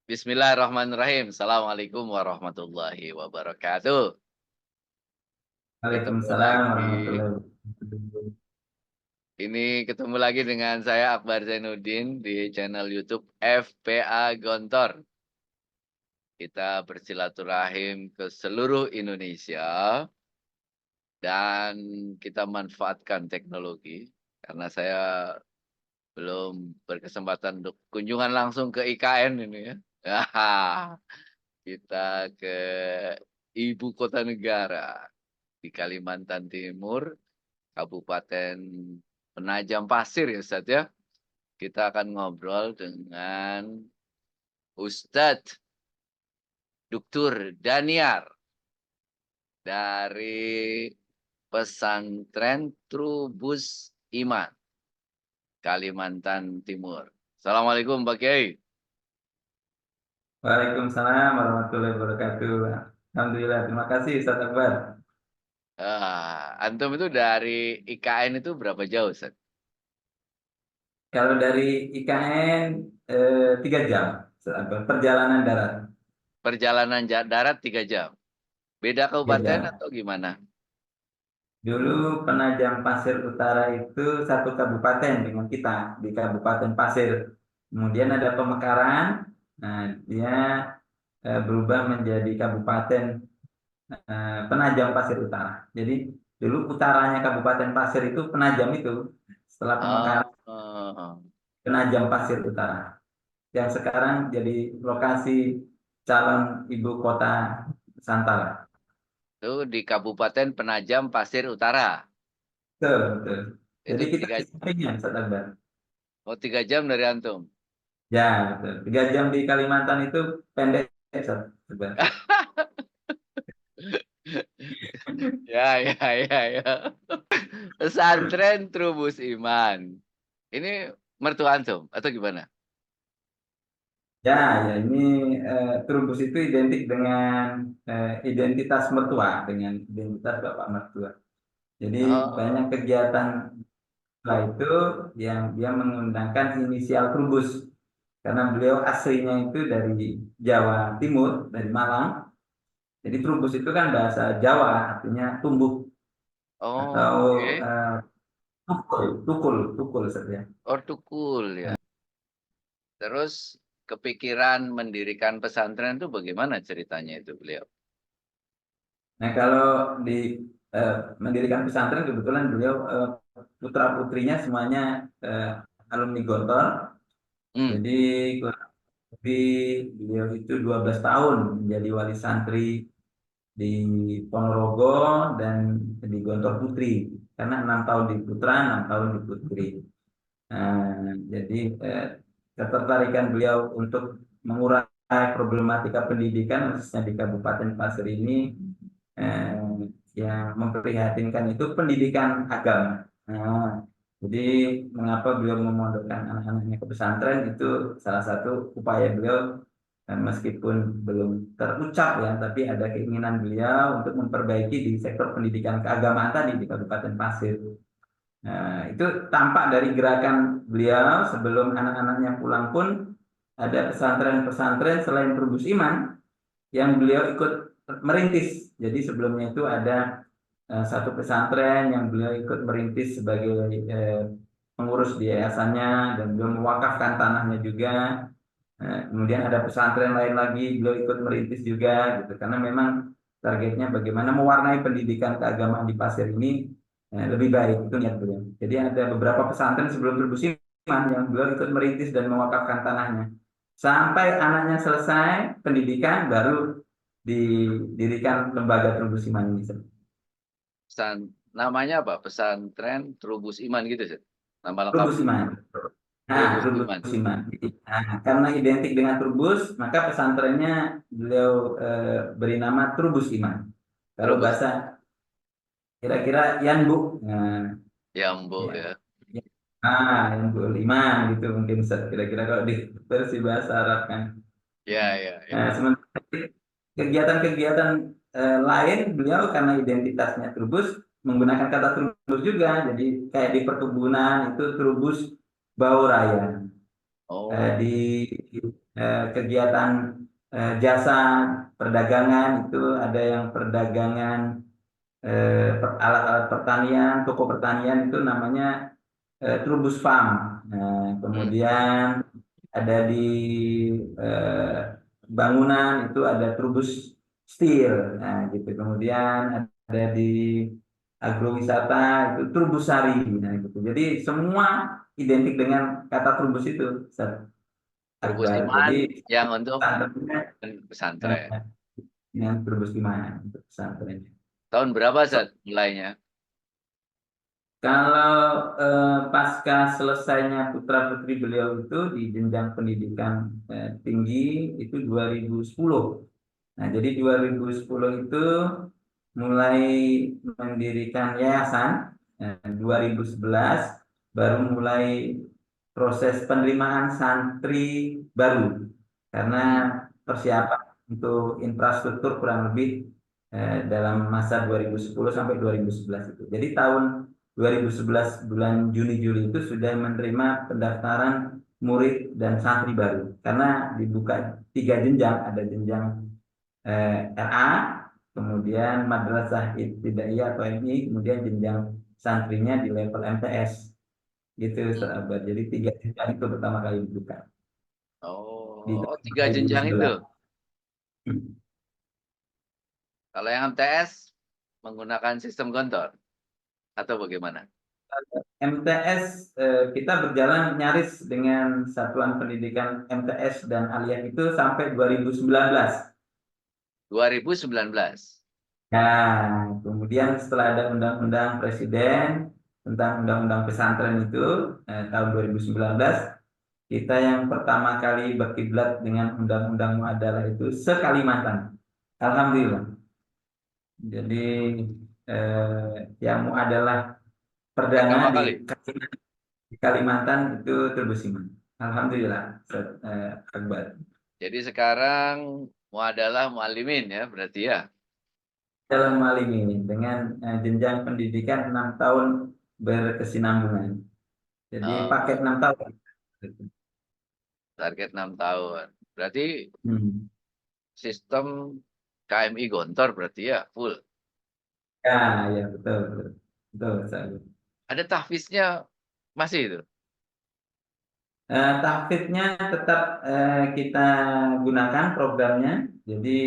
Bismillahirrahmanirrahim. Assalamualaikum warahmatullahi wabarakatuh. Ketemu Waalaikumsalam lagi. warahmatullahi wabarakatuh. Ini ketemu lagi dengan saya Akbar Zainuddin di channel YouTube FPA Gontor. Kita bersilaturahim ke seluruh Indonesia dan kita manfaatkan teknologi karena saya belum berkesempatan untuk kunjungan langsung ke IKN ini ya. Kita ke ibu kota negara di Kalimantan Timur, Kabupaten Penajam Pasir ya Ustadz ya. Kita akan ngobrol dengan Ustadz Dr. Daniar dari Pesantren Trubus Iman, Kalimantan Timur. Assalamualaikum Pak Kiai. Waalaikumsalam warahmatullahi wabarakatuh. Alhamdulillah, terima kasih Ustaz Akbar. Antum itu dari IKN itu berapa jauh Ustadz? Kalau dari IKN 3 jam Ustaz Akbar, perjalanan darat Perjalanan darat 3 jam. Beda tiga kabupaten jam. atau gimana? Dulu Penajam Pasir Utara itu satu kabupaten dengan kita di Kabupaten Pasir. Kemudian ada pemekaran, nah dia berubah menjadi Kabupaten Penajam Pasir Utara. Jadi dulu utaranya Kabupaten Pasir itu Penajam itu. Setelah Oh, pemekaran oh. Penajam Pasir Utara. Yang sekarang jadi lokasi calon ibu kota Nusantara. Itu di Kabupaten Penajam Pasir Utara. Betul, betul. Jadi Itu kita tiga, di sampingnya, Ustaz Akbar. oh 3 jam dari antum. Ya, betul. 3 jam di Kalimantan itu pendek, Ustaz Akbar. Ya, ya, ya, ya. Pesantren Trubus Iman. Ini mertua antum atau gimana? Ya, ya ini Trubus itu identik dengan identitas mertua, dengan identitas bapak mertua. Jadi banyak Oh, kegiatan setelah itu yang dia menggunakan inisial Trubus karena beliau aslinya itu dari Jawa Timur, dari Malang. Jadi Trubus itu kan bahasa Jawa, artinya tumbuh oh, atau oke. eh, tukul, tukul, tukul saja. Oh, Tukul ya. Terus kepikiran mendirikan pesantren itu bagaimana ceritanya itu beliau? Nah kalau di eh, mendirikan pesantren kebetulan beliau putra putrinya semuanya alumni Gontor. Hmm. Jadi kurang lebih beliau itu 12 tahun menjadi wali santri di Ponorogo dan di Gontor Putri karena 6 tahun di Putra, 6 tahun di Putri. Jadi ketertarikan beliau untuk mengurai problematika pendidikan khususnya di Kabupaten Pasir ini eh, yang memprihatinkan itu pendidikan agama. Nah, jadi mengapa beliau memondokkan anak-anaknya ke pesantren itu salah satu upaya beliau meskipun belum terucap ya, tapi ada keinginan beliau untuk memperbaiki di sektor pendidikan keagamaan tadi di Kabupaten Pasir. Nah, itu tampak dari gerakan beliau sebelum anak-anaknya pulang pun ada pesantren-pesantren selain Trubus Iman yang beliau ikut merintis. Jadi sebelumnya itu ada satu pesantren yang beliau ikut merintis sebagai pengurus di yayasannya dan beliau mewakafkan tanahnya juga. Kemudian ada pesantren lain lagi beliau ikut merintis juga gitu karena memang targetnya bagaimana mewarnai pendidikan keagamaan di Pasir ini lebih baik itu niat beliau. Jadi ada beberapa pesantren sebelum berbusiman yang beliau ikut merintis dan mewakafkan tanahnya. Sampai anaknya selesai pendidikan baru didirikan lembaga Trubus Iman ini. Namanya apa? Pesantren Trubus Iman gitu sih. Nama Trubus lengkapnya. Iman. Nah, Trubus Iman. Trubus Iman. Nah, karena identik dengan Trubus, maka pesantrennya beliau beri nama Trubus Iman. Kalau Trubus bahasa kira-kira Yan Bu. Nah, Jambu ya. ya. Yan Bu Iman gitu mungkin kira-kira kalau di versi bahasa Arab kan. Ya, ya, Nah, ya. sementara kegiatan-kegiatan lain beliau karena identitasnya Trubus menggunakan kata Trubus juga. Jadi kayak di perkebunan itu Trubus Bau Raya. Oh, Di kegiatan jasa perdagangan itu ada yang perdagangan alat-alat pertanian, toko pertanian itu namanya Trubus Farm. Nah, Hmm. kemudian ada di eh, bangunan itu ada Trubus Steel. Nah, gitu. Kemudian ada di agrowisata itu Trubus Sari. Nah, gitu. Jadi semua identik dengan kata Trubus itu, Ustaz Trubus Akbar. Jadi Iman yang untuk pesantrennya pesantren. dengan Trubus Gimana untuk pesantrennya. Tahun berapa Zat mulainya? Kalau pasca selesainya putra putri beliau itu di jenjang pendidikan tinggi itu 2010. Nah, jadi 2010 itu mulai mendirikan yayasan. 2011 baru mulai proses penerimaan santri baru karena Hmm. persiapan untuk infrastruktur kurang lebih dalam masa 2010 sampai 2011 itu. Jadi tahun 2011 bulan Juni Juli itu sudah menerima pendaftaran murid dan santri baru karena dibuka 3 jenjang, ada jenjang RA, kemudian Madrasah Ibtidaiyah atau MI, kemudian jenjang santrinya di level MTS gitu, Hmm. sahabat. Jadi 3 jenjang itu pertama kali dibuka di Oh, tahun tiga jenjang itu. 2011. Kalau yang MTS menggunakan sistem gontor atau bagaimana? MTS kita berjalan nyaris dengan satuan pendidikan MTS dan aliyah itu sampai 2019. 2019. Nah, kemudian setelah ada undang-undang presiden tentang undang-undang pesantren itu tahun 2019, kita yang pertama kali berkiblat dengan undang-undang Muadalah itu se-Kalimantan. Alhamdulillah. Jadi yang Muadalah perdana Pertama di kali. Kalimantan itu Trubus Alhamdulillah, Ustaz, Akbar. Jadi sekarang adalah mualimin ya berarti ya. Dalam hal ini dengan jenjang pendidikan 6 tahun berkesinambungan. Jadi paket Oh, 6 tahun. target 6 tahun. Berarti Hmm. sistem KMI gontor berarti ya full. Ya, ya betul, betul, betul, Ustaz. Ada tahfiznya masih itu. Tahfidnya tetap kita gunakan programnya. Jadi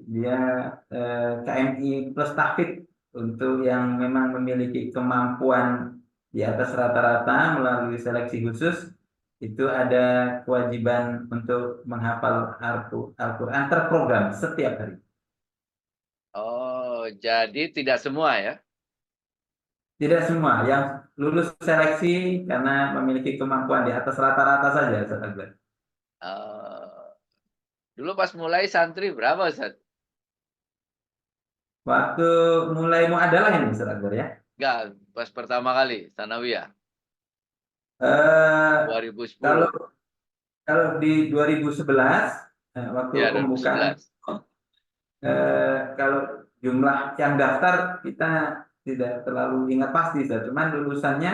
dia KMI plus tahfid untuk yang memang memiliki kemampuan di atas rata-rata melalui seleksi khusus itu ada kewajiban untuk menghafal Al-Quran terprogram setiap hari. Oh, jadi tidak semua ya. Tidak semua yang lulus seleksi karena memiliki kemampuan di atas rata-rata saja, Ustaz Akbar. Oh, dulu pas mulai santri berapa Ustaz? Waktu mulai mau adalah ini, Ustaz Akbar ya. Enggak, pas pertama kali Sanawiyah Eh, kalau 2010. kalau di 2011 waktu Ya, pembukaan 2011. kalau jumlah yang daftar kita tidak terlalu ingat pasti, Ustaz. Cuman lulusannya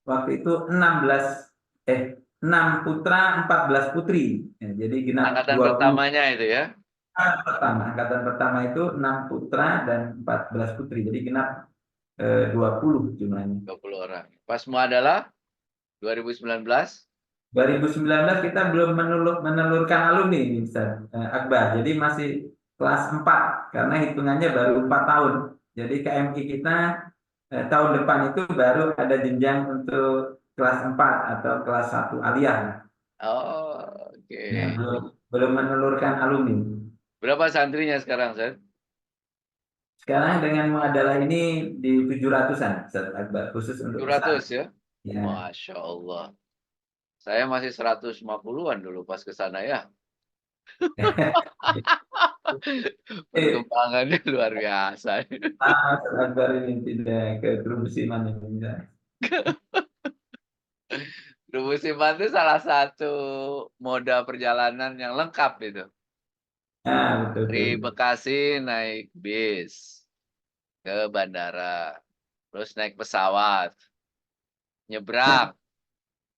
waktu itu 16 eh 6 putra 14 putri. Ya, jadi genap Angkatan 20 pertamanya itu ya. angkatan pertama itu 6 putra dan 14 putri. Jadi genap 20 jumlahnya. 20 orang. Pas adalah 2019. 2019 kita belum menelurkan alumni nih, Ustaz Akbar. Jadi masih kelas 4 karena hitungannya baru 4 tahun. Jadi KMI kita tahun depan itu baru ada jenjang untuk kelas 4 atau kelas 1 aliyah. Oh, Ya, oke. belum menelurkan alumni. Berapa santrinya sekarang, Ustaz? Sekarang dengan muadalah ini di 700-an, Ustaz Akbar, khusus untuk 700 pesantren. ya? Ya. Masya Allah. Saya masih 150-an dulu pas ke sana ya. Perkembangannya luar biasa. Ustaz Akbar ini tidak ke Trubus ini. Trubus Iman itu salah satu moda perjalanan yang lengkap itu. Ah, betul, Dari betul. Bekasi naik bis ke bandara. Terus naik pesawat. Nyebrang.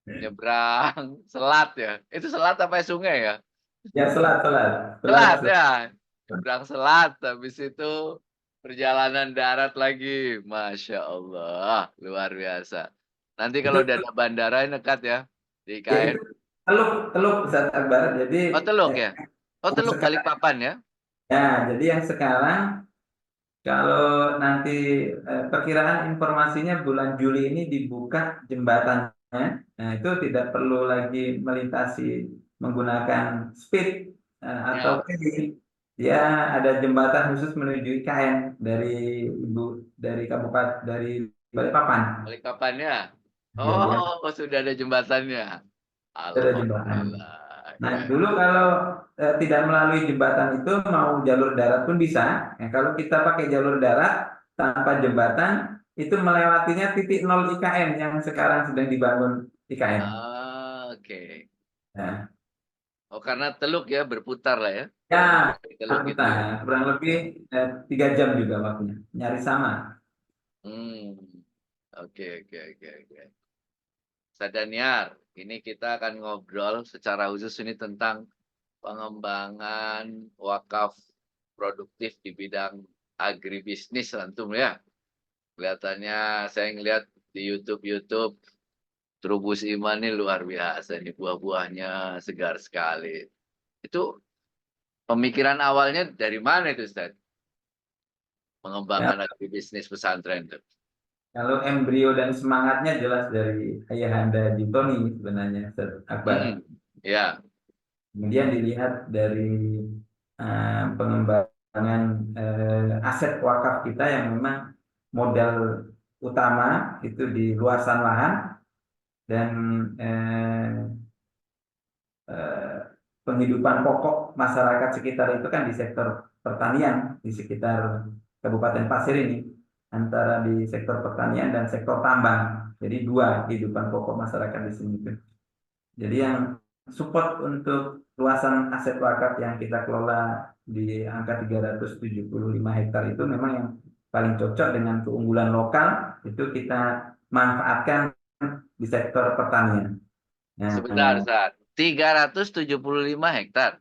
Nyebrang selat ya. Itu selat apa sungai ya? Ya, selat, selat. Selat, Selat selat. ya, nyebrang selat, habis itu perjalanan darat lagi. Masya Allah, luar biasa. Nanti Itu, kalau udah ada bandara dekat ya, di ya IKN. itu Teluk, Teluk Ustaz Akbar. Jadi, Oh Teluk eh, ya? Oh yang Teluk sekarang, Balikpapan ya? jadi yang sekarang kalau nanti perkiraan informasinya bulan Juli ini dibuka jembatannya, nah itu tidak perlu lagi melintasi menggunakan speed atau Ya, ferry. Dia ada jembatan khusus menuju IKN dari ibu dari kabupaten dari Balikpapan. Balikpapannya. Ya, dia Oh, sudah ada jembatannya. ada jembatan. Alhamdulillah. Nah, Ya. dulu kalau tidak melalui jembatan itu mau jalur darat pun bisa. Nah, kalau kita pakai jalur darat tanpa jembatan itu melewatinya titik nol IKN yang sekarang sedang dibangun IKN. Ah, oke. Nah, Oh, karena Teluk ya berputar lah ya. ya, Di Teluk itu berputar. ya. Kurang lebih 3 jam juga waktunya. Nyaris sama. Hmm. Oke, oke, oke, oke. Sadaniar, ini kita akan ngobrol secara khusus ini tentang pengembangan wakaf produktif di bidang agribisnis antum ya. Kelihatannya saya ngelihat di YouTube Trubus Iman ini luar biasa nih buah-buahnya segar sekali. Itu pemikiran awalnya dari mana itu Ustaz? Ya, Pengembangan agribisnis pesantren itu. kalau embrio dan semangatnya jelas dari Ayahanda Dintoni sebenarnya, Ustaz Akbar. Hmm, ya, Kemudian dilihat dari pengembangan aset wakaf kita yang memang modal utama itu di luasan lahan dan eh, eh, penghidupan pokok masyarakat sekitar itu kan di sektor pertanian di sekitar Kabupaten Pasir ini antara di sektor pertanian dan sektor tambang. Jadi dua kehidupan pokok masyarakat di sini. Jadi yang support untuk luasan aset wakaf yang kita kelola di angka 375 hektar itu memang yang paling cocok dengan keunggulan lokal itu kita manfaatkan di sektor pertanian. sebentar Nah, Ustaz. 375 hektar.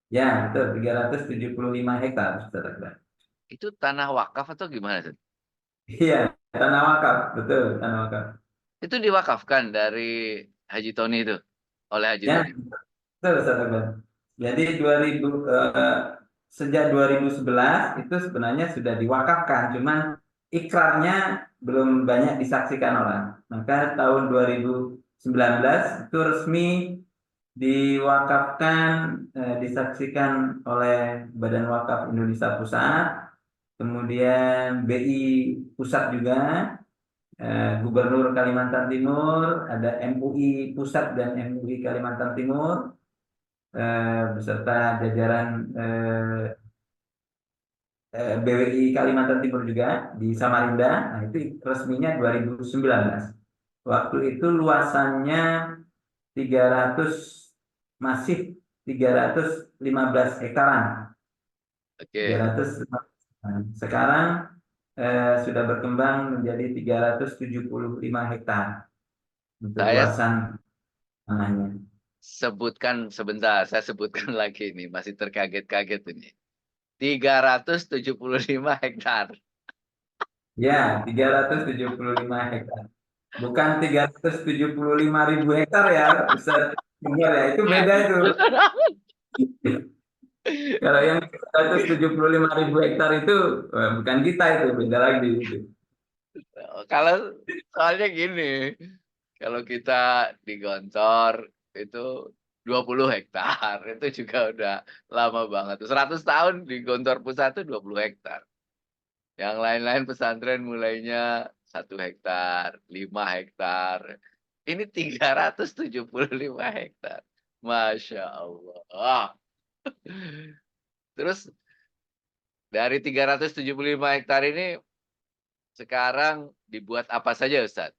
ya betul 375 hektar, saudara. Itu tanah wakaf atau gimana Ustaz? Iya, tanah wakaf, betul tanah wakaf. Itu diwakafkan dari Haji Tony itu, oleh Haji Ya, Tony. betul, saudara. Jadi 2000 sejak 2011 itu sebenarnya sudah diwakafkan, cuman ikrarnya belum banyak disaksikan orang. Maka tahun 2019 itu resmi diwakafkan, disaksikan oleh Badan Wakaf Indonesia Pusat, kemudian BI Pusat juga, Gubernur Kalimantan Timur, ada MUI Pusat dan MUI Kalimantan Timur, beserta jajaran BWI Kalimantan Timur juga di Samarinda. Nah, itu resminya 2019. Waktu itu luasannya 300 masih 315 hektaran. Oke. 300. Nah, sekarang sudah berkembang menjadi 375 hektar untuk Saya luasan tanahnya. sebutkan sebentar, saya sebutkan lagi ini, masih terkaget-kaget ini. 375 hektar. Ya, 375 hektar. Bukan 375 ribu hektar ya, Ustaz. Benar ya, itu beda itu. Kalau yang 375 ribu hektar itu bukan kita itu, beda lagi itu. Kalau soalnya gini, kalau kita di Gontor itu 20 hektar, itu juga udah lama banget. 100 tahun di Gontor Pusat itu 20 hektar. Yang lain-lain pesantren mulainya 1 hektar, 5 hektar. Ini 375 hektar. Masya Allah. Terus dari 375 hektar ini sekarang dibuat apa saja Ustaz?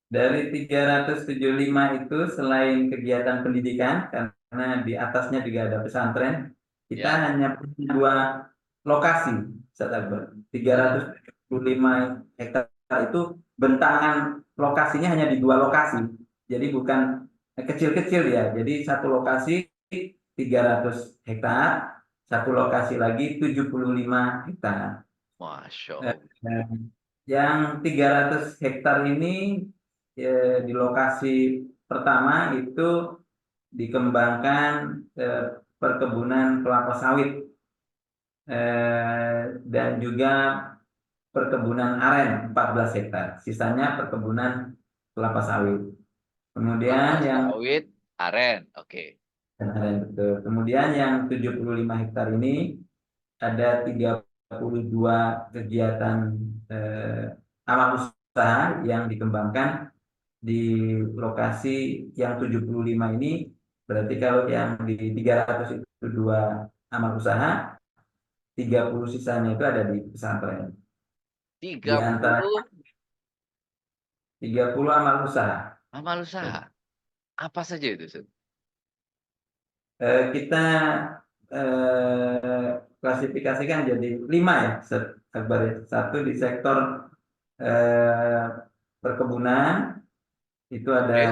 Dari 375 itu selain kegiatan pendidikan, karena di atasnya juga ada pesantren, kita Ya, hanya punya dua lokasi, Ustaz Akbar. 375 hektar itu bentangan lokasinya hanya di dua lokasi. Jadi bukan kecil-kecil ya. Jadi satu lokasi 300 hektar, satu lokasi lagi 75 hektar. Masya Eh, Allah. eh, yang 300 hektar ini di lokasi pertama itu dikembangkan eh, perkebunan kelapa sawit dan juga perkebunan aren 14 hektar. Sisanya perkebunan kelapa sawit. Kelapa Kemudian yang sawit, aren. Oke. aren betul. Kemudian yang 75 hektar ini ada 32 kegiatan amal usaha yang dikembangkan di lokasi yang 75 ini. Berarti kalau yang di 300 itu dua amal usaha, 30 sisanya itu ada di pesantren. Di tiga antara puluh 30 amal usaha. amal usaha. Apa saja itu, Ustaz? Kita klasifikasikan jadi 5 ya, Ustaz Akbar ya. Satu di sektor eh, perkebunan, itu ada Oke.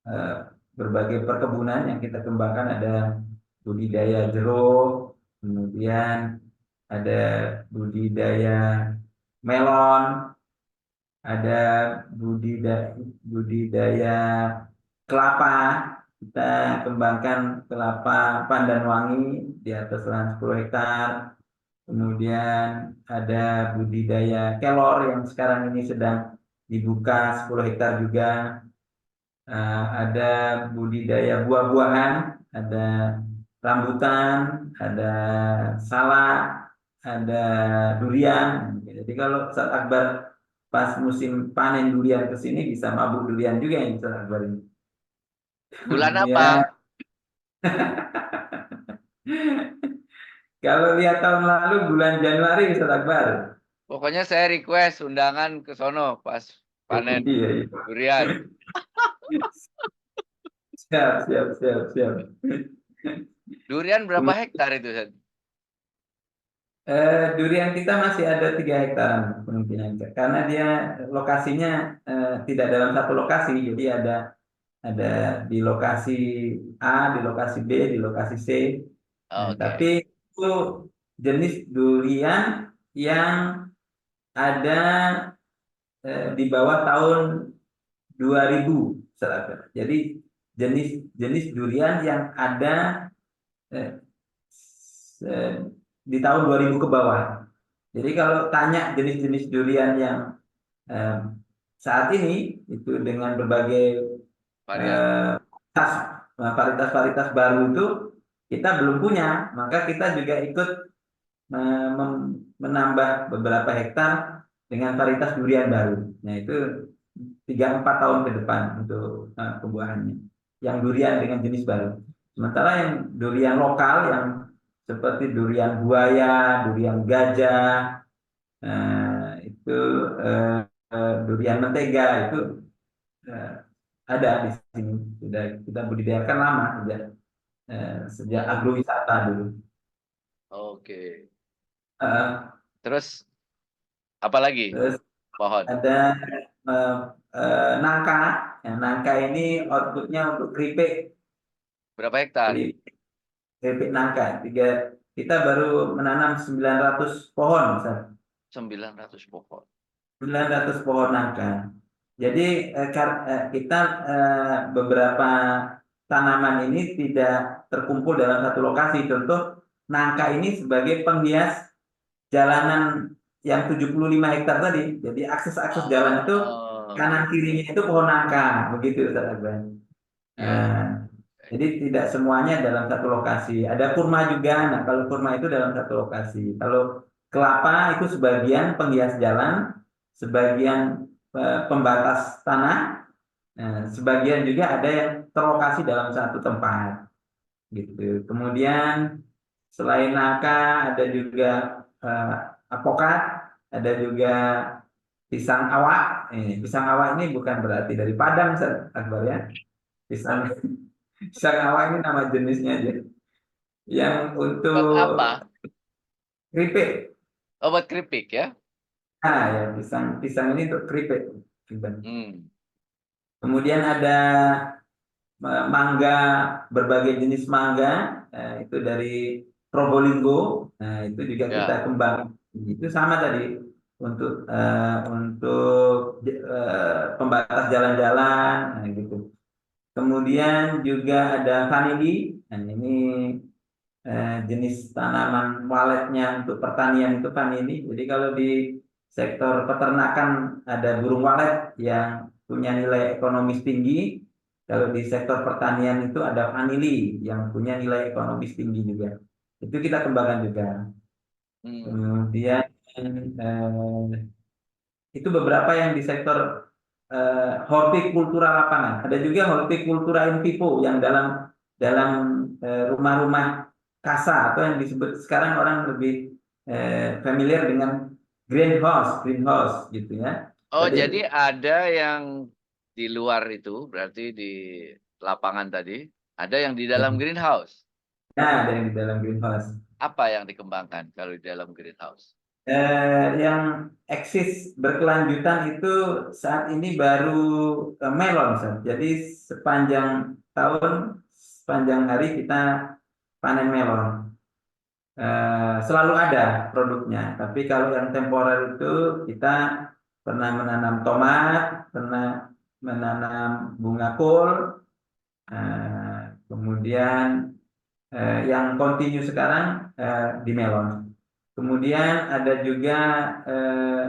eh, berbagai perkebunan yang kita kembangkan, ada budidaya jeruk, kemudian ada budidaya melon, ada budidaya kelapa. Kita kembangkan kelapa pandan wangi di atas lahan 10 hektar. Kemudian ada budidaya kelor yang sekarang ini sedang dibuka 10 hektar juga. Ada budidaya buah-buahan, ada rambutan, ada salak, ada durian. Jadi kalau saat Akbar pas musim panen durian ke sini bisa mabuk durian juga yang Ustaz Akbar ini. Bulan Kemudian apa? kalau lihat tahun lalu bulan Januari Ustaz Akbar. Pokoknya saya request undangan ke sono pas panen Iya, iya. durian. Siap, siap, siap, siap. Durian berapa hektar itu, Ustaz? Durian kita masih ada 3 hektar kemungkinan, karena dia lokasinya tidak dalam satu lokasi, jadi ada di lokasi A, di lokasi B, di lokasi C. Oh, Tapi oke. itu jenis durian yang ada di bawah tahun 2000, saudara. Jadi jenis jenis durian yang ada eh, di tahun 2000 ke bawah. Jadi kalau tanya jenis-jenis durian yang eh, saat ini itu dengan berbagai Varian. eh, varietas-varietas baru itu kita belum punya, maka kita juga ikut menambah beberapa hektar dengan varietas durian baru. Nah itu 3-4 tahun ke depan untuk pembuahannya. Yang durian dengan jenis baru. Sementara yang durian lokal yang seperti durian buaya, durian gajah, itu eh, durian mentega itu eh, ada di sini. Sudah kita budidayakan lama sejak Oh, agrowisata dulu. oke. Eh, Terus apa lagi? Terus Pohon. ada eh, nangka. Ya, nangka ini outputnya untuk keripik, Berapa hektar? keripik, keripik nangka. Kita baru menanam 900 pohon, Ustaz. 900 pohon. 900 pohon nangka. Jadi kita beberapa tanaman ini tidak terkumpul dalam satu lokasi. Contoh, nangka ini sebagai penghias jalanan yang 75 hektar tadi. Jadi akses-akses jalan itu Oh, oke. kanan kirinya itu pohon nangka, begitu Ustaz Abang. Ya, ya. Jadi tidak semuanya dalam satu lokasi. Ada kurma juga. Nah, kalau kurma itu dalam satu lokasi. Kalau kelapa itu sebagian penghias jalan, sebagian pembatas tanah, sebagian juga ada yang terlokasi dalam satu tempat. Gitu. Kemudian selain nangka ada juga eh, apokat, ada juga pisang awak. Pisang awak ini bukan berarti dari Padang, Ustaz Akbar ya. Pisang pisang awak ini nama jenisnya aja. Yang Buat apa? untuk keripik. Oh, buat keripik ya? Ya pisang pisang ini untuk keripik. Hmm. Kemudian ada mangga, berbagai jenis mangga, itu dari Probolinggo, nah itu juga kita Ya. kembangkan. Itu sama tadi untuk pembatas jalan-jalan, nah gitu. Kemudian juga ada vanili, nah ini jenis tanaman waletnya untuk pertanian itu vanili. Jadi kalau di sektor peternakan ada burung walet yang punya nilai ekonomis tinggi. Kalau di sektor pertanian itu ada vanili yang punya nilai ekonomis tinggi juga. Itu kita kembangkan juga. Hmm. Kemudian itu beberapa yang di sektor hortikultura lapangan. Ada juga hortikultura in vivo yang dalam dalam rumah-rumah casa atau yang disebut sekarang orang lebih familiar dengan greenhouse gitu ya. Oh, Jadi jadi ada yang di luar itu, berarti di lapangan tadi, ada yang di dalam greenhouse. nah, ada yang di dalam greenhouse. Apa yang dikembangkan kalau di dalam greenhouse? Yang eksis berkelanjutan itu saat ini baru melon, Sir. Jadi sepanjang tahun, sepanjang hari kita panen melon. Selalu ada produknya. Tapi kalau yang temporer itu kita pernah menanam tomat, pernah menanam bunga kol, kemudian yang kontinu sekarang di melon. Kemudian ada juga eh,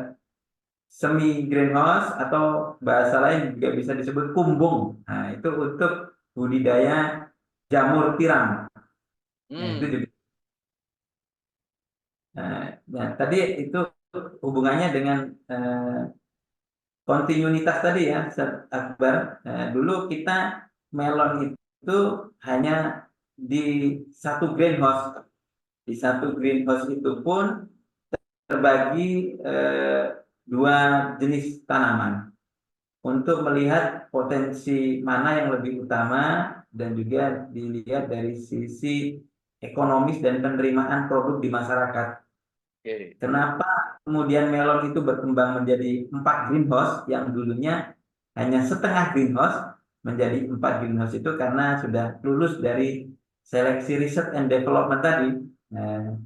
semi greenhouse atau bahasa lain juga bisa disebut kumbung. Nah, itu untuk budidaya jamur tiram. Nah, itu Hmm. juga. Nah, tadi itu hubungannya dengan kontinuitas tadi ya, Ustaz Akbar. Dulu kita melon itu hanya di satu greenhouse. Di satu greenhouse itu pun terbagi dua jenis tanaman untuk melihat potensi mana yang lebih utama dan juga dilihat dari sisi ekonomis dan penerimaan produk di masyarakat. Oke. Kenapa kemudian melon itu berkembang menjadi 4 greenhouse yang dulunya hanya setengah greenhouse menjadi 4 greenhouse itu karena sudah lulus dari seleksi riset and development tadi. Nah,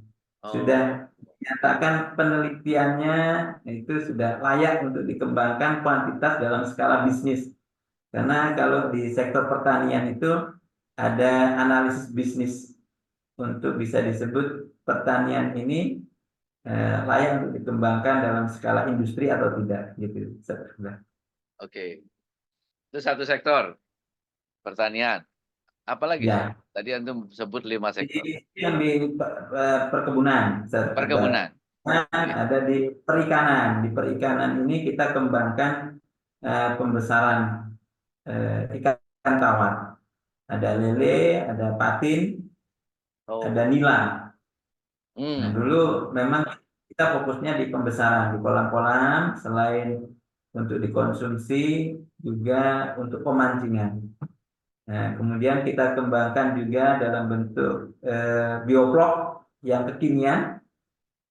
sudah Oh, dinyatakan penelitiannya itu sudah layak untuk dikembangkan kuantitas dalam skala bisnis. Karena kalau di sektor pertanian itu ada analisis bisnis untuk bisa disebut pertanian ini layak untuk dikembangkan dalam skala industri atau tidak gitu. oke. Itu satu sektor, pertanian. Apalagi, Sat? Ya, Tadi antum sebut 5 di sektor. yang di perkebunan, Ustaz Akbar. Perkebunan. Nah, Oke. ada di perikanan. Di perikanan ini kita kembangkan pembesaran ikan tawar. Ada lele, ada patin, ada Oh. nila. Nah, Hmm. dulu memang kita fokusnya di pembesaran di kolam-kolam, selain untuk dikonsumsi juga untuk pemancingan. Nah, kemudian kita kembangkan juga dalam bentuk bioflok yang kekinian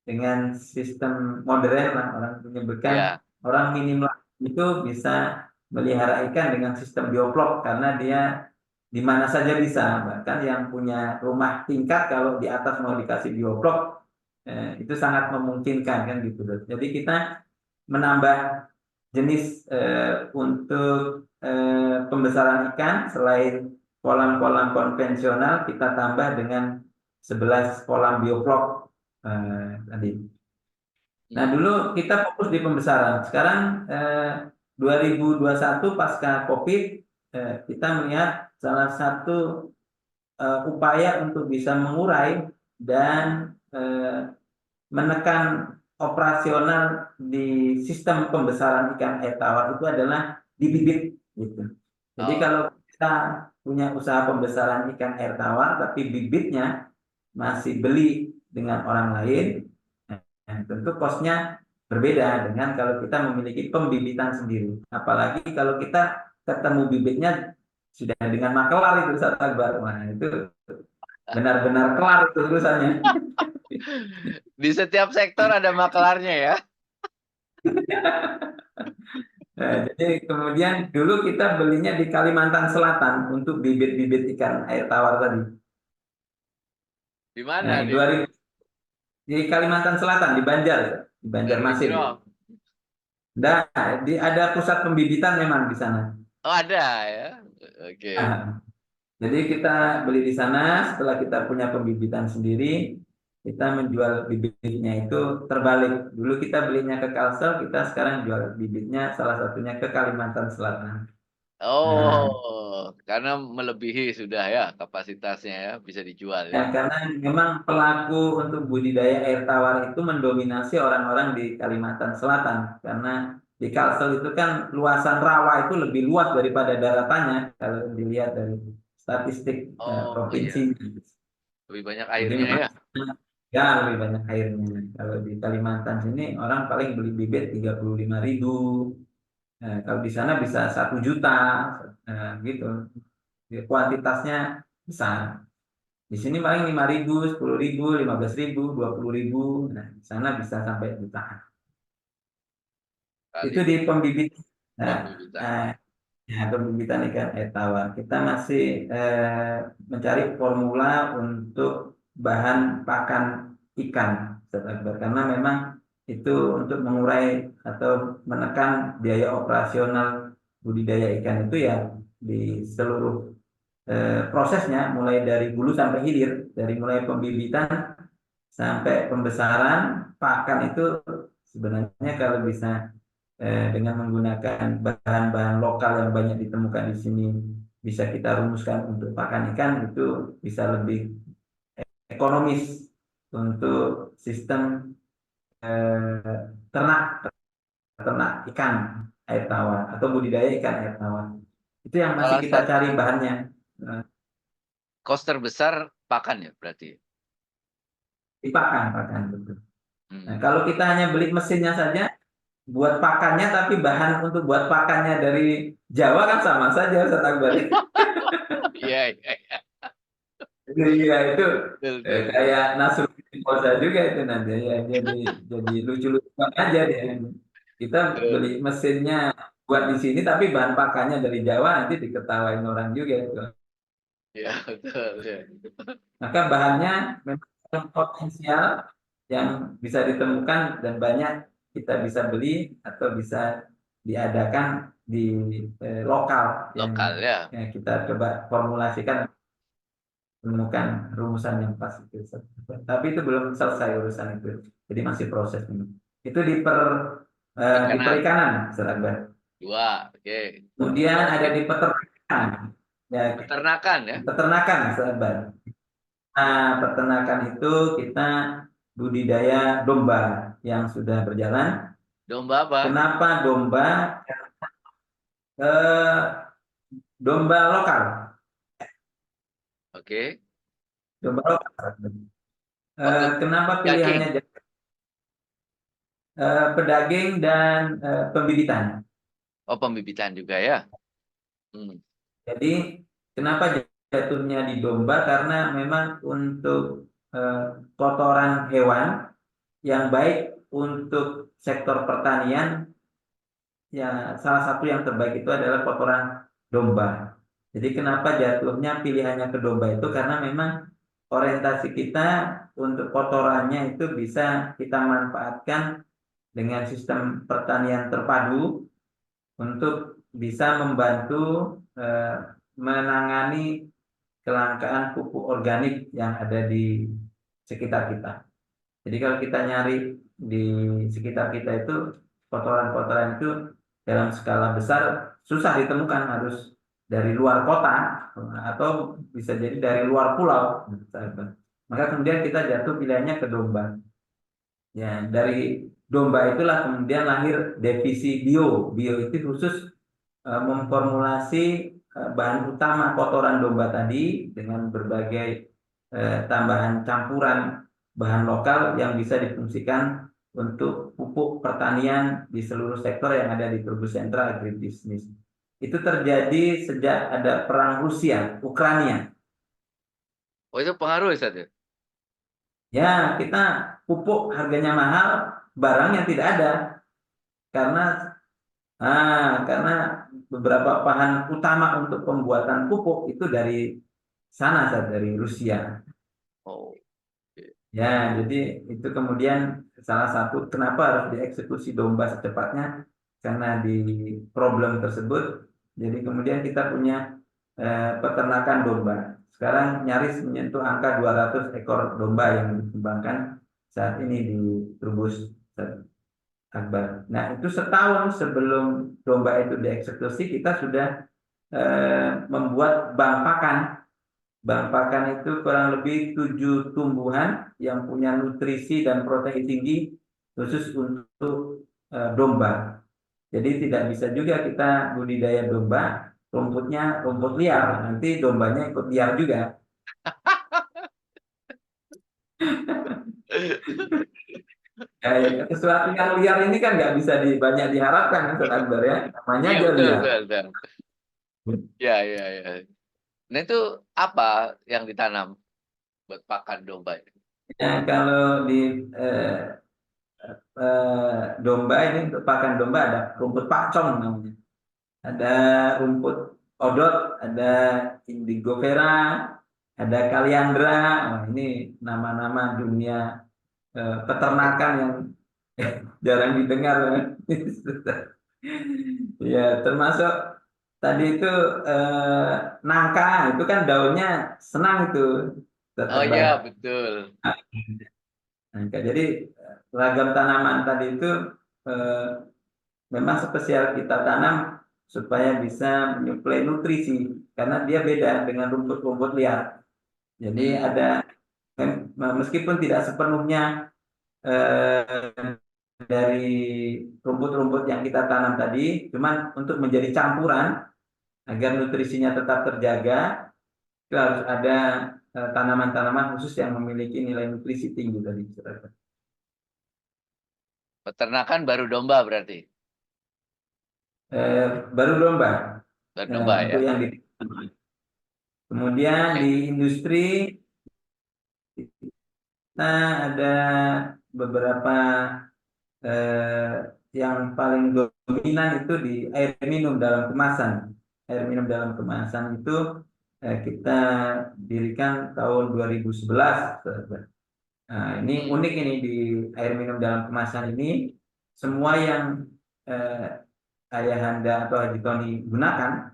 dengan sistem modern lah orang menyebutkan Ya. orang minimal itu bisa melihara ikan dengan sistem bioflok karena dia di mana saja bisa, bahkan yang punya rumah tingkat kalau di atas mau dikasih bioflok itu sangat memungkinkan kan gitu. Jadi kita menambah jenis untuk pembesaran ikan selain kolam-kolam konvensional kita tambah dengan 11 kolam bioflok tadi. Nah, Hmm. dulu kita fokus di pembesaran. Sekarang 2021 pasca COVID kita melihat salah satu upaya untuk bisa mengurai dan menekan operasional di sistem pembesaran ikan air tawar itu adalah di bibit gitu. Jadi kalau Oh. kita punya usaha pembesaran ikan air tawar tapi bibitnya masih beli dengan orang lain, tentu kosnya berbeda dengan kalau kita memiliki pembibitan sendiri. Apalagi kalau kita ketemu bibitnya sudah dengan makelar itu saat Akbar. Nah, itu benar-benar kelar itu urusannya. Di setiap sektor ada makelarnya ya. Jadi kemudian dulu kita belinya di Kalimantan Selatan untuk bibit-bibit ikan air tawar tadi. Di Nah, mana nih? 2000 di Kalimantan Selatan di Banjar, di Banjarmasin. Darwin. Nah, ada pusat pembibitan memang di sana. Oh, ada ya. Oke. Nah, jadi kita beli di sana. Setelah kita punya pembibitan sendiri, kita menjual bibitnya itu terbalik. Dulu kita belinya ke Kalsel, kita sekarang jual bibitnya salah satunya ke Kalimantan Selatan. Nah, Oh, karena melebihi sudah ya kapasitasnya ya, bisa dijual ya, ya. karena memang pelaku untuk budidaya air tawar itu mendominasi orang-orang di Kalimantan Selatan. Karena di Kalsel itu kan luasan rawa itu lebih luas daripada daratannya kalau dilihat dari statistik Oh provinsi. iya, lebih banyak Jadi airnya memang ya. ya lebih banyak airnya. Kalau di Kalimantan sini orang paling beli bibit 35.000. Kalau di sana bisa 1 juta, gitu. Jadi kuantitasnya besar. Di sini paling 5.000, 10.000, 15.000, 20.000. Nah, di sana bisa sampai jutaan. Itu Kali di pembibit. Nah, pembibitan. eh, ya, pembibitan ikan air tawar. Kita masih mencari formula untuk bahan pakan ikan, Ustaz Akbar. Karena memang itu untuk mengurai atau menekan biaya operasional budidaya ikan itu ya di seluruh prosesnya, mulai dari hulu sampai hilir, dari mulai pembibitan sampai pembesaran pakan itu sebenarnya kalau bisa dengan menggunakan bahan-bahan lokal yang banyak ditemukan di sini bisa kita rumuskan untuk pakan ikan itu bisa lebih ekonomis untuk sistem ternak ternak ikan air tawar atau budidaya ikan air tawar. Itu yang masih Salah kita satu cari bahannya. Eh, kos terbesar pakan ya berarti. di pakan pakan betul. Nah, Hmm. kalau kita hanya beli mesinnya saja buat pakannya tapi bahan untuk buat pakannya dari Jawa kan sama saja Ustaz Akbar. Iya, iya, iya. Iya itu Betul, betul, betul. kayak Nasruddin Koza juga itu nanti ya jadi lucu-lucuan aja dia. Kita beli Betul. mesinnya buat di sini tapi bahan pakannya dari Jawa nanti diketawain orang juga itu. Iya, betul ya. Maka bahannya memang potensial yang bisa ditemukan dan banyak kita bisa beli atau bisa diadakan di lokal Lokal ya. yang kita coba formulasikan menemukan rumusan yang pas itu. Tapi itu belum selesai urusan itu. Jadi masih proses ini. Itu di Perikanan perikanan, Ustaz Akbar. dua, oke. Kemudian ada Lanjut di peternakan. Ya, peternakan ya. di peternakan, Ustaz Akbar. Nah, peternakan itu kita budidaya domba yang sudah berjalan. Domba apa? Kenapa domba? Eh, domba lokal. Oke. Domba lokal. Untuk Kenapa pilihannya daging. pedaging dan pembibitan? Oh, pembibitan juga ya. Hmm. Jadi kenapa jatuhnya di domba? Karena memang untuk eh, kotoran hewan yang baik untuk sektor pertanian, ya salah satu yang terbaik itu adalah kotoran domba. Jadi kenapa jatuhnya pilihannya ke domba itu karena memang orientasi kita untuk kotorannya itu bisa kita manfaatkan dengan sistem pertanian terpadu untuk bisa membantu eh, menangani kelangkaan pupuk organik yang ada di sekitar kita. Jadi kalau kita nyari di sekitar kita itu kotoran-kotoran itu dalam skala besar susah ditemukan, harus dari luar kota atau bisa jadi dari luar pulau. Maka kemudian kita jatuh pilihannya ke domba. Ya, dari domba itulah kemudian lahir divisi bio. Bio itu khusus memformulasi bahan utama kotoran domba tadi dengan berbagai tambahan campuran bahan lokal yang bisa difungsikan untuk pupuk pertanian di seluruh sektor yang ada di Trubus Sentra Agribisnis. Itu terjadi sejak ada perang Rusia, Ukraina. Oh, itu pengaruh Ustaz ya? Ya, kita pupuk harganya mahal, barangnya tidak ada. Karena Karena beberapa bahan utama untuk pembuatan pupuk itu dari sana, Sat, dari Rusia. Oh, oke. Ya, jadi itu kemudian salah satu kenapa harus dieksekusi domba secepatnya, karena di problem tersebut. Jadi kemudian kita punya peternakan domba. Sekarang nyaris menyentuh angka 200 ekor domba yang dikembangkan saat ini di Trubus Akbar. Nah, itu setahun sebelum domba itu dieksekusi, kita sudah membuat bank pakan. Bank pakan itu kurang lebih 7 tumbuhan yang punya nutrisi dan protein tinggi khusus untuk domba. Jadi tidak bisa juga kita budidaya domba, rumputnya rumput liar, nanti dombanya ikut liar juga. Sesuatu yang liar ini kan nggak bisa banyak diharapkan, Ustaz Akbar, ya. Namanya Iya aja betul liar. betul betul. Ya ya ya. Nah itu apa yang ditanam buat pakan domba itu? Ya, kalau di eh, domba ini, untuk pakan domba ada rumput pakcong namanya. Ada rumput odot, ada indigo vera, ada kaliandra. Wah, ini nama-nama dunia peternakan yang jarang didengar. Ya, termasuk tadi itu eh, nangka, itu kan daunnya senang itu, Ustaz Oh Akbar. iya betul. Nangka. Jadi ragam tanaman tadi itu eh, memang spesial kita tanam supaya bisa menyuplai nutrisi, karena dia beda dengan rumput-rumput liar. Jadi Hmm. ada, meskipun tidak sepenuhnya eh, dari rumput-rumput yang kita tanam tadi, cuman untuk menjadi campuran agar nutrisinya tetap terjaga, itu harus ada tanaman-tanaman khusus yang memiliki nilai nutrisi tinggi tadi. Peternakan baru domba berarti. Eh, Baru domba. Baru Nah, domba untuk ya. yang di, kemudian di Oke. industri kita ada beberapa eh, yang paling dominan itu di air minum dalam kemasan. Air minum dalam kemasan itu kita dirikan tahun 2011. Nah, ini Hmm. unik ini di air minum dalam kemasan ini, semua yang Ayahanda atau Haji Tony gunakan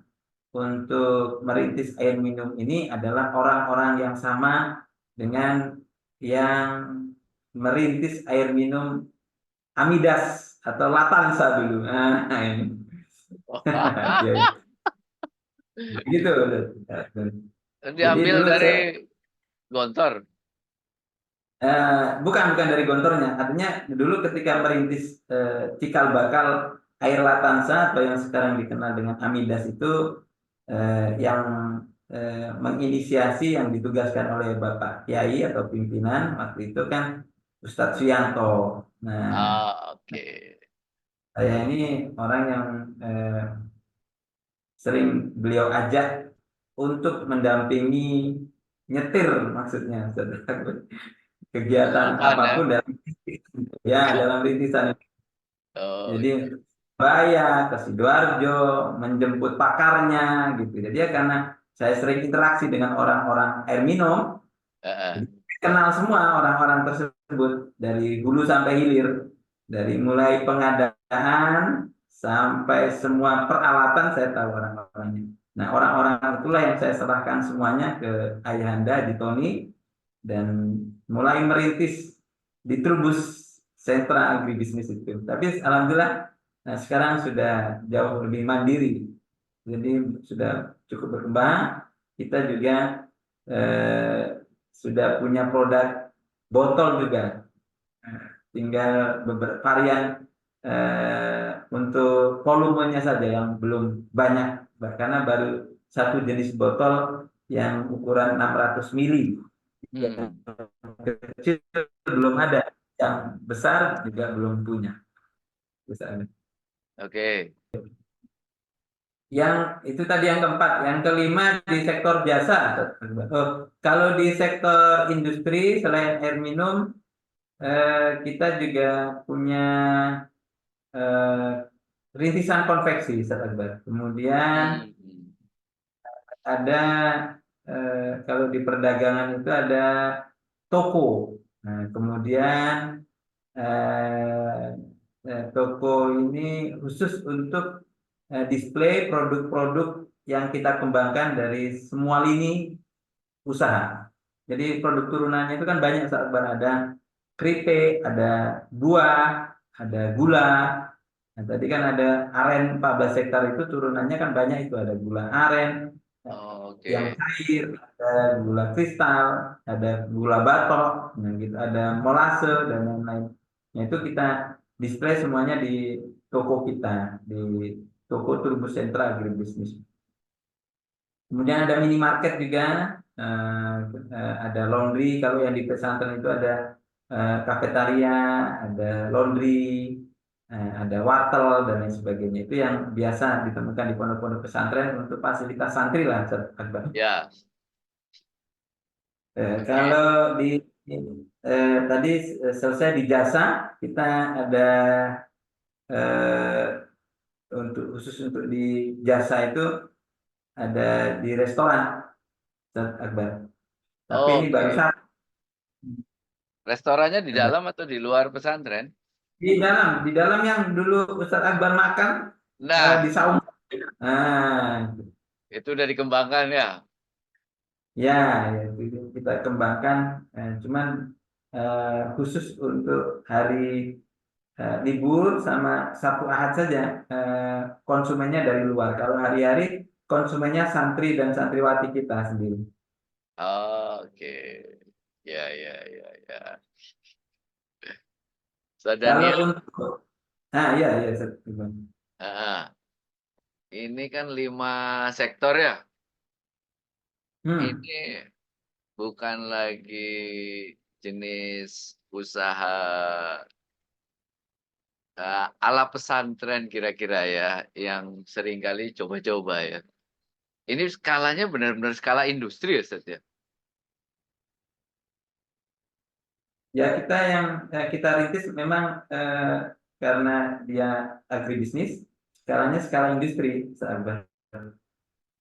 untuk merintis air minum ini adalah orang-orang yang sama dengan yang merintis air minum Amidas atau Latansa dulu. Nah, ini. Ya, gitu. Jadi Diambil dulu dari saya Gontor. bukan bukan dari gontornya. Artinya dulu ketika merintis cikal bakal air Latansa atau yang sekarang dikenal dengan Amidas itu, yang menginisiasi, yang ditugaskan oleh Bapak Kiai atau pimpinan waktu itu kan Ustadz Suyanto. Nah, Ah, oke. saya ini orang yang eh, sering beliau ajak untuk mendampingi nyetir, maksudnya kegiatan Sultan ya. apapun dalam, ya, dalam rintisan. Oh, Jadi Baya ke Sidoarjo menjemput pakarnya gitu. Jadi ya karena saya sering interaksi dengan orang-orang air minum, heeh. jadi kenal semua orang-orang tersebut dari hulu sampai hilir, dari mulai pengadaan sampai semua peralatan saya tahu orang-orangnya. Nah, orang-orang itulah yang saya serahkan semuanya ke Ayahanda di Tony, dan mulai merintis di Trubus Sentra Agribisnis itu. Tapi alhamdulillah, nah sekarang sudah jauh lebih mandiri. Jadi sudah cukup berkembang. Kita juga sudah punya produk botol juga. Tinggal beberapa varian untuk volumenya saja yang belum banyak. Karena baru satu jenis botol yang ukuran 600 mili. Hmm. Kecil belum ada, yang besar juga belum punya. Misalnya. Oke. Yang itu tadi yang keempat, yang kelima di sektor jasa. Oh, kalau di sektor industri selain air minum, kita juga punya rintisan konveksi, Ustaz Akbar. Kemudian Hmm. ada kalau di perdagangan itu ada toko. Nah, kemudian eh, toko ini khusus untuk display produk-produk yang kita kembangkan dari semua lini usaha. Jadi produk turunannya itu kan banyak, saat ada keripik, ada buah, ada gula. Nah, tadi kan ada aren 14 hektar itu turunannya kan banyak, itu ada gula aren Oh, yang oke. cair, ada gula kristal, ada gula batok, nah gitu, ada molase dan lain-lain. Nah, itu kita display semuanya di toko kita, di toko Turbus Sentra Agribisnis. Kemudian ada minimarket juga, ada laundry. Kalau yang di pesantren itu ada kafetaria, ada laundry, ada wartel dan lain sebagainya. Itu yang biasa ditemukan di pondok-pondok pesantren untuk fasilitas santri lah, Ustaz Akbar. Ya, oke. Kalau di tadi selesai di jasa, kita ada eh, untuk khusus untuk di jasa itu ada di restoran, Ustaz Akbar. Tapi ini baru Oke. satu. Restorannya di dalam atau di luar pesantren? Di dalam yang dulu Ustadz Akbar makan Nah, di saung. Nah, itu udah dikembangkan ya. ya, ya itu kita kembangkan, cuman khusus untuk hari libur sama Sabtu Ahad saja, konsumennya dari luar. Kalau hari-hari konsumennya santri dan santriwati kita sendiri. Oke. Ya, ya, ya, ya. Kalau Sadania, untuk, nah ya ya Ustadz Akbar. ah, ini kan 5 sektor ya. Hmm. Ini bukan lagi jenis usaha ala pesantren kira-kira ya, yang seringkali coba-coba ya. Ini skalanya benar-benar skala industri ya, Ustaz ya? Ya, kita yang kita rintis memang karena dia agribisnis, skalanya skala industri, sahabat.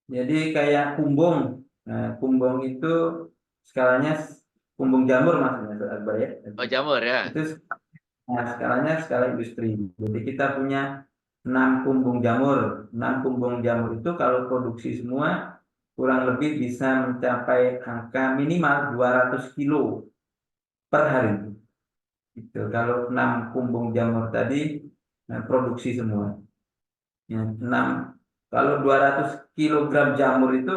Jadi kayak kumbung. Nah, kumbung itu skalanya kumbung jamur maksudnya, sahabat ya. Oh, jamur ya? Itu skalanya skala industri. Jadi kita punya 6 kumbung jamur. 6 kumbung jamur itu kalau produksi semua kurang lebih bisa mencapai angka minimal 200 kilo per hari. Itu kalau 6 kumbung jamur tadi produksi semua. Ya, 6 kalau 200 kilogram jamur itu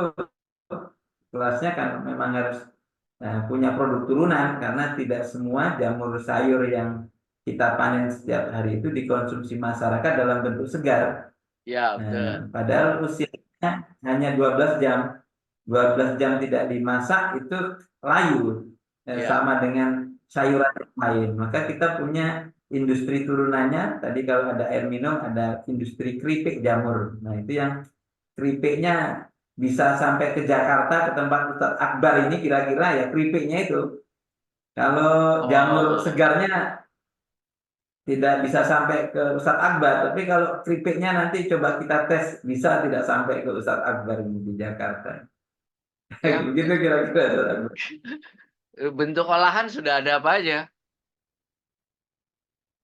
kelasnya kan memang harus punya produk turunan, karena tidak semua jamur sayur yang kita panen setiap hari itu dikonsumsi masyarakat dalam bentuk segar. Ya, betul. Padahal usianya hanya 12 jam. 12 jam tidak dimasak itu layu, Ya. sama dengan sayuran yang lain. Maka kita punya industri turunannya. Tadi kalau ada air minum, ada industri keripik jamur. Nah, itu yang keripiknya bisa sampai ke Jakarta, ke tempat Ustadz Akbar ini, kira-kira ya keripiknya itu. Kalau jamur Oh, segarnya tidak bisa sampai ke Ustadz Akbar, tapi kalau keripiknya nanti coba kita tes, bisa tidak sampai ke Ustadz Akbar ini di Jakarta. yang Begitu kira-kira Ustadz Akbar. bentuk olahan sudah ada apa aja?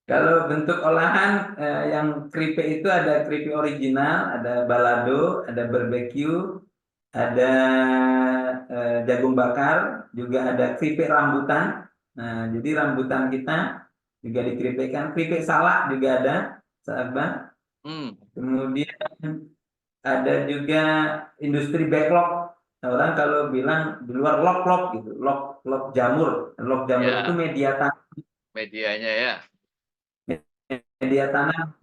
Kalau bentuk olahan yang keripik itu ada keripik original, ada balado, ada barbecue, ada jagung bakar, juga ada keripik rambutan. Nah, jadi rambutan kita juga dikeripikkan, keripik salak juga ada, sahabat. Hmm, Kemudian ada juga industri backlog. Nah, orang kalau bilang di luar log-log gitu, log jamur. Log jamur itu ya, medianya ya. media tanam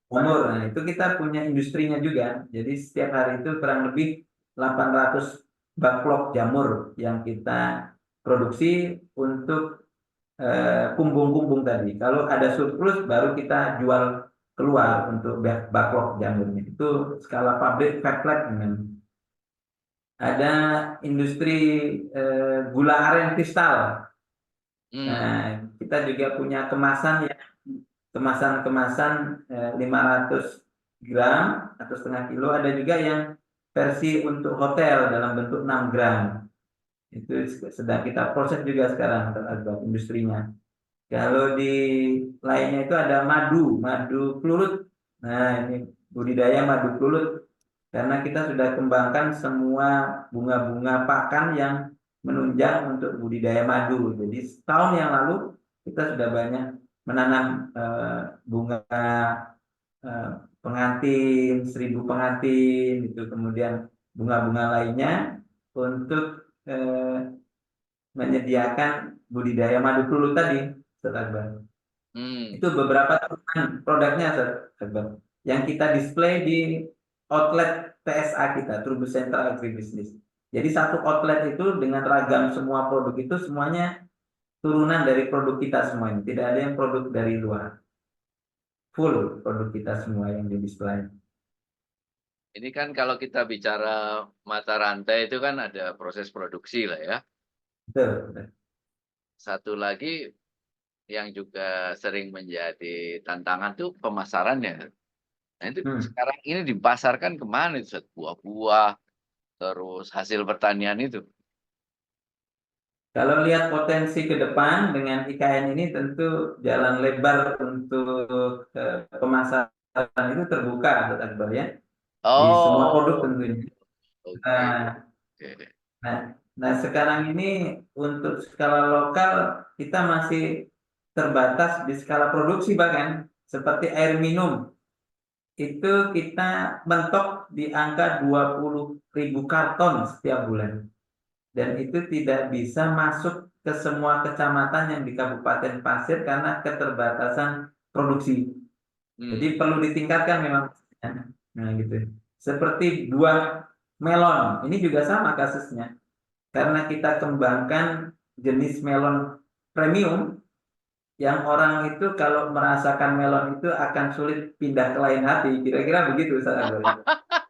jamur. Nah, itu kita punya industrinya juga. Jadi setiap hari itu kurang lebih 800 backlog jamur yang kita produksi untuk kumbung-kumbung tadi. Kalau ada surplus baru kita jual keluar untuk backlog jamurnya. Itu skala pabrik fat flat. Ada industri gula aren kristal. Hmm, Nah, kita juga punya kemasan ya, kemasan-kemasan 500 gram atau setengah kilo, ada juga yang versi untuk hotel dalam bentuk 6 gram. Itu sedang kita proses juga sekarang terhadap industrinya. Kalau di lainnya itu ada madu plulut. Nah, ini budidaya madu plulut karena kita sudah kembangkan semua bunga-bunga pakan yang menunjang untuk budidaya madu. Jadi setahun yang lalu kita sudah banyak menanam bunga eh, pengantin, 1.000 pengantin itu, kemudian bunga-bunga lainnya untuk eh, menyediakan budidaya madu plulut tadi, Ustaz Akbar. Hmm. Itu beberapa turunan produknya, Ustaz Akbar, yang kita display di outlet TSA kita, Trubus Central Agribusiness. Jadi satu outlet itu dengan ragam semua produk itu semuanya turunan dari produk kita semuanya. Tidak ada yang produk dari luar. Full produk kita semua yang di display. Ini kan kalau kita bicara mata rantai itu kan ada proses produksi lah ya. Betul. Satu lagi yang juga sering menjadi tantangan tuh pemasarannya. Nah itu Hmm. sekarang ini dipasarkan kemana itu? Buah-buah, terus hasil pertanian itu. Kalau lihat potensi ke depan dengan IKN ini, tentu jalan lebar untuk pemasaran itu terbuka, Ustaz Akbar, ya, di semua produk Oh, tentunya. oke. Nah, Oke. nah, nah, sekarang ini untuk skala lokal kita masih terbatas di skala produksi, bahkan seperti air minum itu kita mentok di angka 20.000 karton setiap bulan. Dan itu tidak bisa masuk ke semua kecamatan yang di Kabupaten Pasir karena keterbatasan produksi. Jadi Hmm. perlu ditingkatkan memang. Nah, gitu. Seperti buah melon, ini juga sama kasusnya. Karena kita kembangkan jenis melon premium yang orang itu kalau merasakan melon itu akan sulit pindah ke lain hati. Kira-kira begitu, Ustaz Abdul.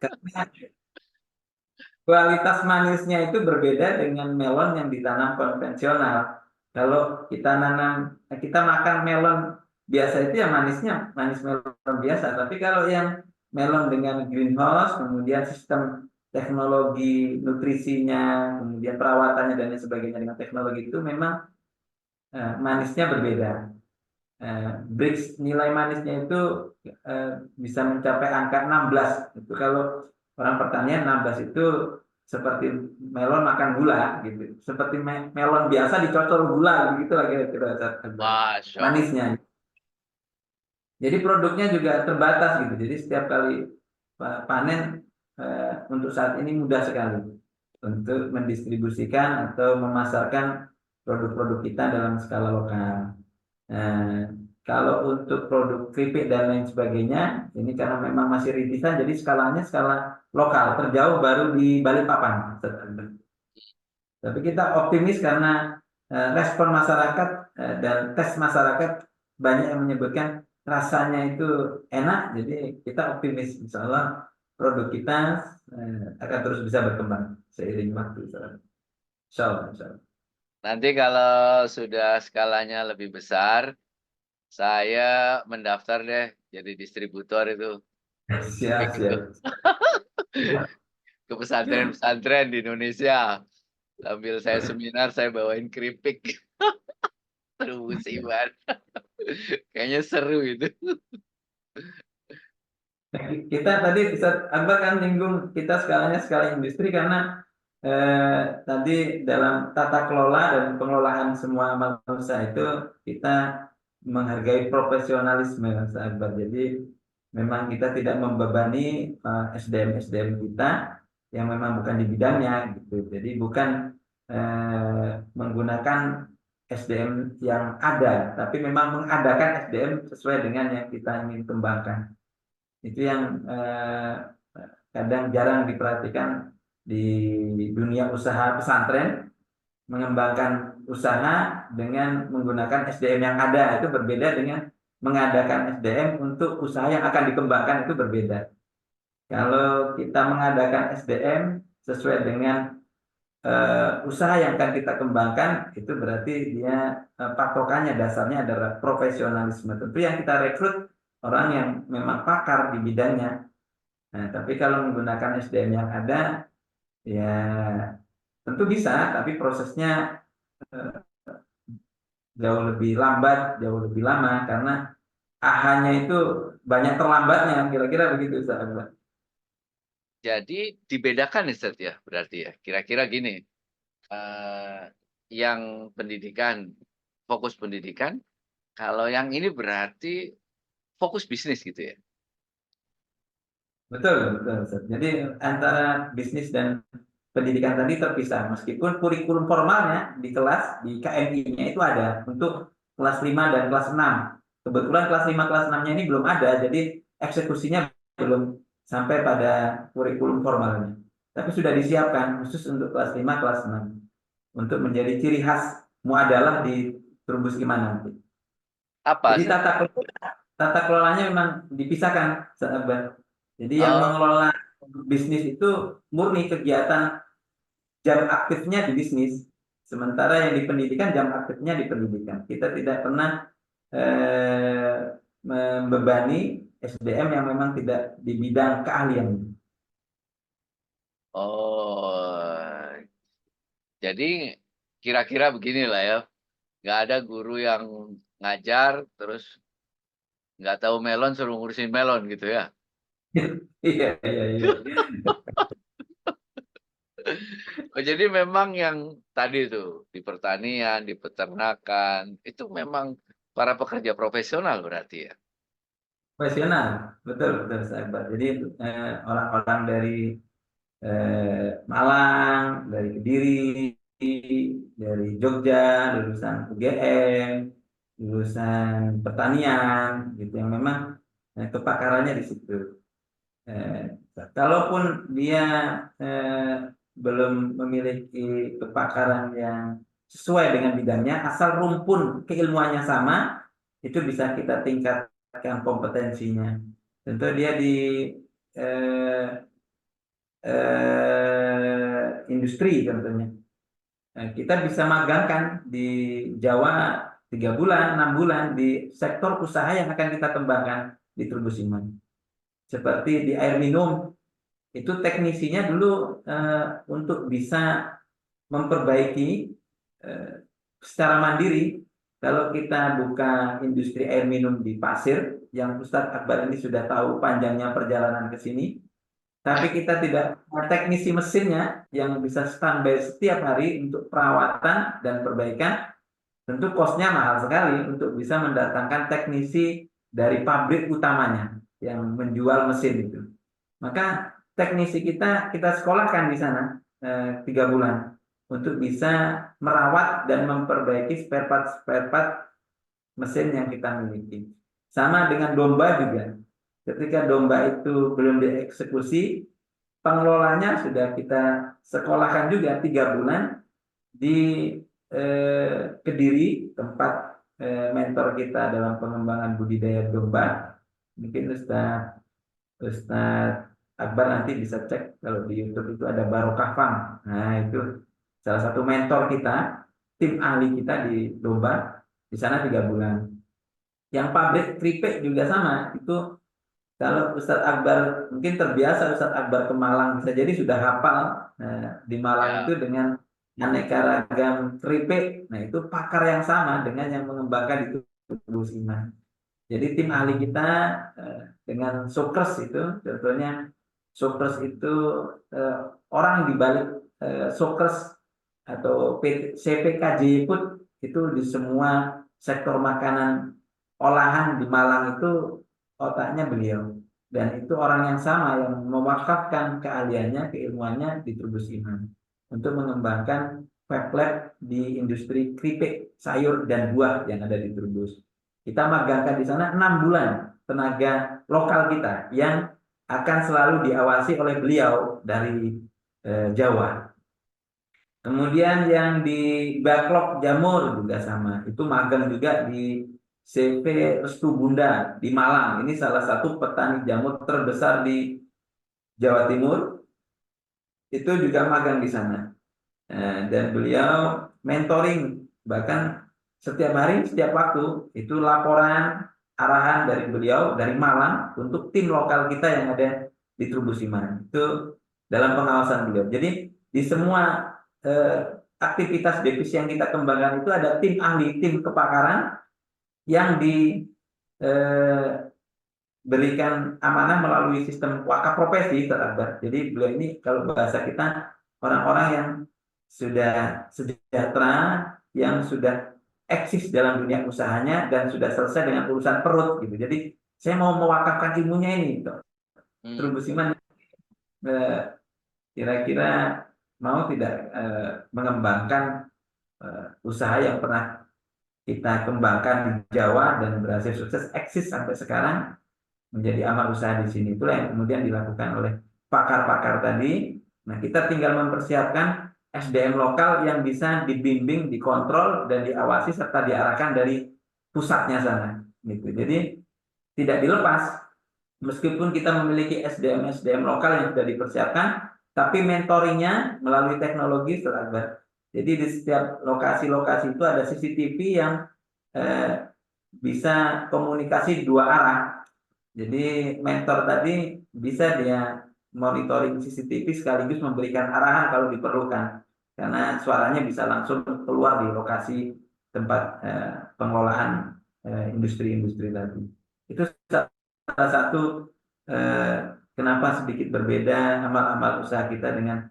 Karena kualitas manisnya itu berbeda dengan melon yang ditanam konvensional. Kalau kita makan melon biasa itu ya manisnya manis melon biasa. Tapi kalau yang melon dengan greenhouse, kemudian sistem teknologi nutrisinya, kemudian perawatannya dan lain sebagainya dengan teknologi itu memang manisnya berbeda. Brix nilai manisnya itu eh, bisa mencapai angka 16. Itu kalau orang pertanian 16 itu seperti melon makan gula gitu. Seperti melon biasa dicocol gula gitu lah kira-kira Masya Allah. manisnya. Jadi produknya juga terbatas gitu. Jadi setiap kali panen untuk saat ini mudah sekali untuk mendistribusikan atau memasarkan produk-produk kita dalam skala lokal. Nah, kalau untuk produk keripik dan lain sebagainya, ini karena memang masih rintisan, jadi skalanya skala lokal, terjauh baru di Balikpapan. Tapi kita optimis karena respon masyarakat dan tes masyarakat banyak yang menyebutkan rasanya itu enak, jadi kita optimis, insya Allah produk kita akan terus bisa berkembang seiring waktu. Insya Allah, insya Allah. Nanti kalau sudah skalanya lebih besar, saya mendaftar deh jadi distributor itu. Keripik Siap, itu. siap. Ke pesantren-pesantren di Indonesia. Sambil saya seminar, saya bawain keripik. Aduh, musibat. Kayaknya seru itu. Kita tadi bisa Akbar kan nyinggung kita skalanya skala industri karena tadi dalam tata kelola dan pengelolaan semua amal usaha itu kita menghargai profesionalisme, Mas Akbar. Jadi memang kita tidak membebani SDM kita yang memang bukan di bidangnya gitu. Jadi bukan menggunakan SDM yang ada, tapi memang mengadakan SDM sesuai dengan yang kita ingin kembangkan. Itu yang kadang jarang diperhatikan di dunia usaha pesantren, mengembangkan usaha dengan menggunakan SDM yang ada itu berbeda dengan mengadakan SDM untuk usaha yang akan dikembangkan, itu berbeda. Kalau kita mengadakan SDM sesuai dengan usaha yang akan kita kembangkan, itu berarti dia patokannya dasarnya adalah profesionalisme. Tentu yang kita rekrut orang yang memang pakar di bidangnya. Nah, tapi kalau menggunakan SDM yang ada, ya tentu bisa, tapi prosesnya jauh lebih lambat, jauh lebih lama karena AHA-nya itu banyak terlambatnya, kira-kira begitu Ustaz Akbar. Jadi dibedakan nih Ustaz ya, berarti ya. Kira-kira gini, eh, yang pendidikan, fokus pendidikan, kalau yang ini berarti fokus bisnis gitu ya. Betul, betul Ustaz. Jadi antara bisnis dan pendidikan tadi terpisah, meskipun kurikulum formalnya di kelas, di KMI-nya itu ada untuk kelas 5 dan kelas 6. Kebetulan kelas 5 kelas 6-nya ini belum ada, jadi eksekusinya belum sampai pada kurikulum formalnya. Tapi sudah disiapkan khusus untuk kelas 5 kelas 6 untuk menjadi ciri khas muadalah di Trubus Iman nanti. Apa? Jadi tata kelolanya memang dipisahkan, sahabat. Jadi yang Oh, mengelola bisnis itu murni kegiatan jam aktifnya di bisnis. Sementara yang di pendidikan jam aktifnya di pendidikan. Kita tidak pernah eh, membebani SDM yang memang tidak di bidang keahlian. oh, jadi kira-kira beginilah ya. Nggak ada guru yang ngajar terus nggak tahu melon suruh ngurusin melon gitu ya. Iya, iya, iya. Oh, jadi memang yang tadi tuh di pertanian, di peternakan itu memang para pekerja profesional berarti ya. Profesional, betul, betul, sahabat. Jadi orang-orang dari Malang, dari Kediri, dari Jogja, lulusan UGM, lulusan pertanian, gitu yang memang kepakarannya di situ. Eh, Kalaupun dia eh, belum memiliki kepakaran yang sesuai dengan bidangnya, asal rumpun keilmuannya sama, itu bisa kita tingkatkan kompetensinya. Tentu dia di eh, industri tentunya. Nah, kita bisa magangkan di Jawa 3 bulan, 6 bulan di sektor usaha yang akan kita kembangkan di Trubus Iman. Seperti di air minum, itu teknisinya dulu untuk bisa memperbaiki eh, secara mandiri. Kalau kita buka industri air minum di Pasir, yang Ustadz Akbar ini sudah tahu panjangnya perjalanan ke sini, tapi kita tidak punya teknisi mesinnya yang bisa standby setiap hari untuk perawatan dan perbaikan, tentu kosnya mahal sekali untuk bisa mendatangkan teknisi dari pabrik utamanya yang menjual mesin itu. Maka teknisi kita sekolahkan di sana 3 bulan untuk bisa merawat dan memperbaiki spare part mesin yang kita miliki. Sama dengan domba juga. Ketika domba itu belum dieksekusi, pengelolanya sudah kita sekolahkan juga 3 bulan di Kediri, tempat mentor kita dalam pengembangan budidaya domba. Mungkin Ustaz Akbar nanti bisa cek kalau di YouTube itu ada Barokah Farm. Nah, itu salah satu mentor kita, tim ahli kita di domba di sana 3 bulan. Yang pabrik keripik juga sama. Itu kalau Ustadz Akbar mungkin terbiasa Ustadz Akbar ke Malang bisa jadi sudah hafal di Malang Ya. itu dengan aneka ragam keripik. Nah, itu pakar yang sama dengan yang mengembangkan itu Bu Sina. Jadi tim ahli kita dengan Sokers itu, contohnya Sokers itu eh, orang di balik Sokers atau CPKJ Food itu di semua sektor makanan olahan di Malang itu otaknya beliau. Dan itu orang yang sama yang mewakafkan keahliannya, keilmuannya di Trubus Iman untuk mengembangkan vape lab di industri keripik, sayur dan buah yang ada di Trubus. Kita magangkan di sana 6 bulan tenaga lokal kita yang akan selalu diawasi oleh beliau dari Jawa. Kemudian yang di Backlog Jamur juga sama. Itu magang juga di CV Restu Bunda di Malang. Ini salah satu petani jamur terbesar di Jawa Timur. Itu juga magang di sana. Dan beliau mentoring bahkan setiap hari, setiap waktu itu laporan. arahan dari beliau dari Malang untuk tim lokal kita yang ada di Trubus Iman. Itu dalam pengawasan beliau. Jadi di semua aktivitas divisi yang kita kembangkan itu ada tim ahli, tim kepakaran yang diberikan amanah melalui sistem wakaf profesi terhadap. Jadi beliau ini kalau bahasa kita orang-orang yang sudah sejahtera, yang sudah eksis dalam dunia usahanya dan sudah selesai dengan urusan perut gitu. Jadi saya mau mewakafkan ilmunya ini gitu. Hmm. Terus Iman eh, kira-kira mau tidak mengembangkan usaha yang pernah kita kembangkan di Jawa dan berhasil sukses eksis sampai sekarang menjadi amal usaha di sini. Itulah yang kemudian dilakukan oleh pakar-pakar tadi. Nah, kita tinggal mempersiapkan SDM lokal yang bisa dibimbing, dikontrol, dan diawasi serta diarahkan dari pusatnya sana. Gitu. Jadi tidak dilepas, meskipun kita memiliki SDM-SDM lokal yang sudah dipersiapkan, tapi mentoringnya melalui teknologi seragam. Jadi di setiap lokasi-lokasi itu ada CCTV yang eh, bisa komunikasi dua arah. Jadi mentor tadi bisa dia monitoring CCTV sekaligus memberikan arahan kalau diperlukan. Karena suaranya bisa langsung keluar di lokasi tempat pengelolaan industri-industri tadi. Itu salah satu eh, kenapa sedikit berbeda amal-amal usaha kita dengan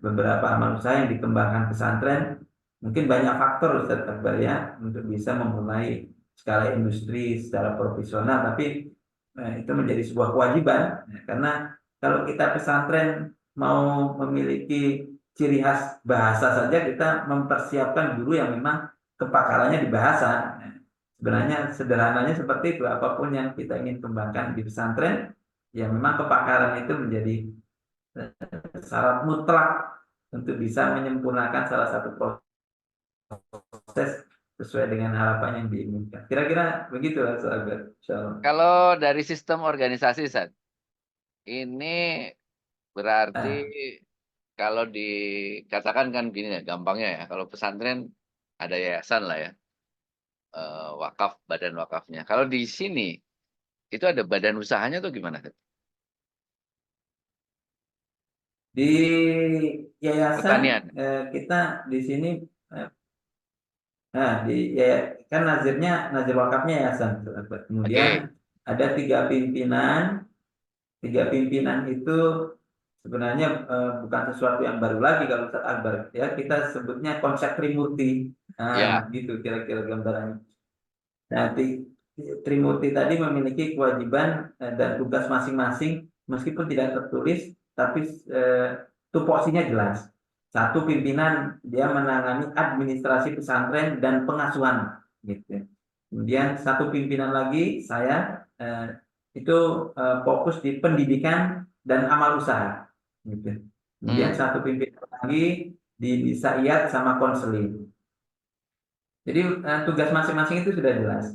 beberapa amal usaha yang dikembangkan pesantren. Mungkin banyak faktor Ustaz Akbar ya untuk bisa memulai skala industri secara profesional, tapi itu menjadi sebuah kewajiban ya, karena kalau kita pesantren mau memiliki ciri khas bahasa saja kita mempersiapkan guru yang memang kepakarannya di bahasa. Nah, sebenarnya sederhananya seperti itu, apapun yang kita ingin kembangkan di pesantren, ya memang kepakaran itu menjadi syarat mutlak untuk bisa menyempurnakan salah satu proses sesuai dengan harapan yang diinginkan. Kira-kira begitu lah sahabat. Insyaallah. Kalau dari sistem organisasi, Sat, ini berarti Nah, kalau dikatakan kan gini ya, gampangnya ya. Kalau pesantren ada yayasan lah ya, wakaf, badan wakafnya. Kalau di sini itu ada badan usahanya tuh gimana, Sat? di yayasan Pertanian. kita di sini eh, nah di ya, kan nazir wakafnya yayasan sahabat. Kemudian Oke. ada tiga pimpinan itu sebenarnya bukan sesuatu yang baru lagi kalau Ustaz Akbar ya, kita sebutnya konsep Trimurti. Nah, Ya. gitu kira-kira gambarannya. Nah, Trimurti tadi memiliki kewajiban dan tugas masing-masing meskipun tidak tertulis, tapi tupoksinya jelas. Satu pimpinan dia menangani administrasi pesantren dan pengasuhan, gitu. Kemudian satu pimpinan lagi saya itu fokus di pendidikan dan amal usaha, gitu. Kemudian Hmm. satu pimpinan lagi di Disayat sama konseling. Jadi tugas masing-masing itu sudah jelas.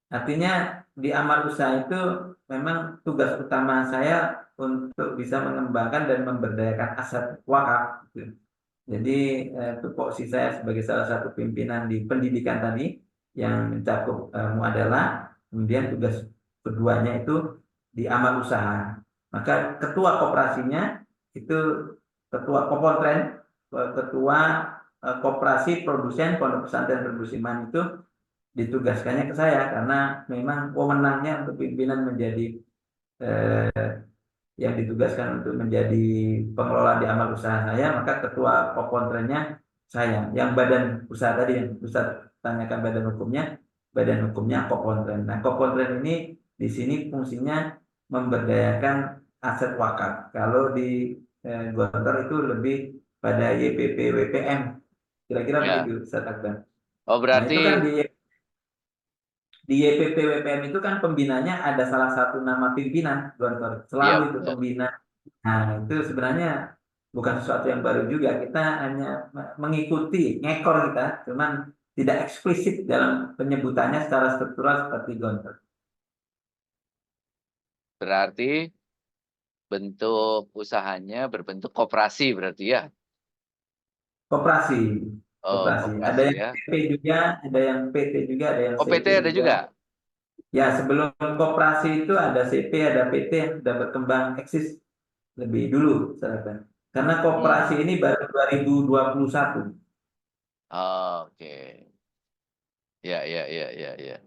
Artinya di amal usaha itu memang tugas utama saya untuk bisa mengembangkan dan memberdayakan aset wakaf, gitu. Jadi tupoksi saya sebagai salah satu pimpinan di pendidikan tadi yang mencakup muadalah, kemudian tugas keduanya itu di amal usaha. Maka ketua koperasinya itu ketua Kopotren, ketua koperasi produsen Pondok Pesantren Trubus Iman itu ditugaskannya ke saya karena memang wewenangnya untuk pimpinan menjadi eh, yang ditugaskan untuk menjadi pengelola di amal usaha saya, maka ketua kontrennya saya. Yang badan usaha tadi yang Ustaz tanyakan badan hukumnya kontren. Nah, kontren ini di sini fungsinya memberdayakan aset wakaf. Kalau di Gontor itu lebih pada YPP WPM, kira-kira begitu Ya. Ustaz Akbar. Oh, Nah, itu kan berarti di YPP WPM itu kan pembinanya ada salah satu nama pimpinan Gontor, iya selalu itu benar. pembina. Nah, itu sebenarnya bukan sesuatu yang baru juga. Kita hanya mengikuti, ngekor kita, cuman tidak eksplisit dalam penyebutannya secara struktural seperti Gontor. Berarti bentuk usahanya berbentuk koperasi berarti ya. Koperasi, Oh, koperasi. Ada koperasi yang ya. PP juga, ada yang PT juga, ada yang CP OPT ada juga. juga. Ya, sebelum koperasi itu ada CP, ada PT yang sudah berkembang eksis lebih dulu, sahabat. Karena koperasi Hmm. ini baru 2021. Oke. Ya, ya, ya, ya, ya.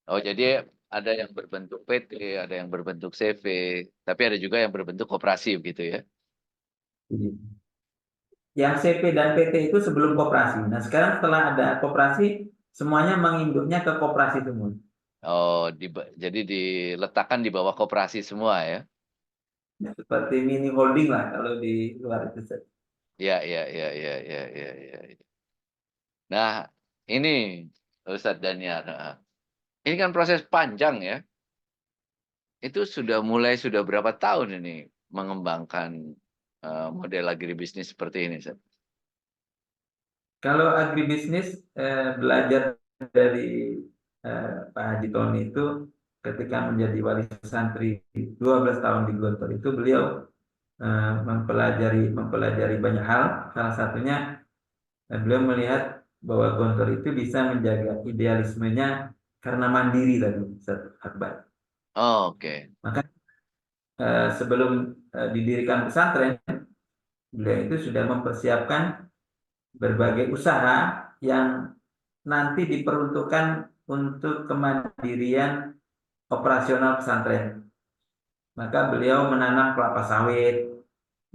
Oh, jadi ada yang berbentuk PT, ada yang berbentuk CV, tapi ada juga yang berbentuk koperasi begitu ya. Yang CP dan PT itu sebelum koperasi. Nah, sekarang setelah ada koperasi, semuanya menginduknya ke koperasi semua. Oh, jadi diletakkan di bawah koperasi semua ya. Ya, seperti mini holding lah kalau di luar itu. Ya, ya, ya, ya, ya, ya, ya. Nah, ini Ustadz Daniel. Nah, ini kan proses panjang ya. Itu sudah berapa tahun ini mengembangkan model agribisnis seperti ini, Ustadz? Kalau agribisnis belajar dari Pak Haji Tony itu ketika menjadi wali santri 12 tahun di Gontor itu beliau mempelajari banyak hal. Salah satunya beliau melihat bahwa Gontor itu bisa menjaga idealismenya karena mandiri tadi, Ustaz Akbar. Oh, oke. Maka sebelum didirikan pesantren, beliau itu sudah mempersiapkan berbagai usaha yang nanti diperuntukkan untuk kemandirian operasional pesantren. Maka beliau menanam kelapa sawit,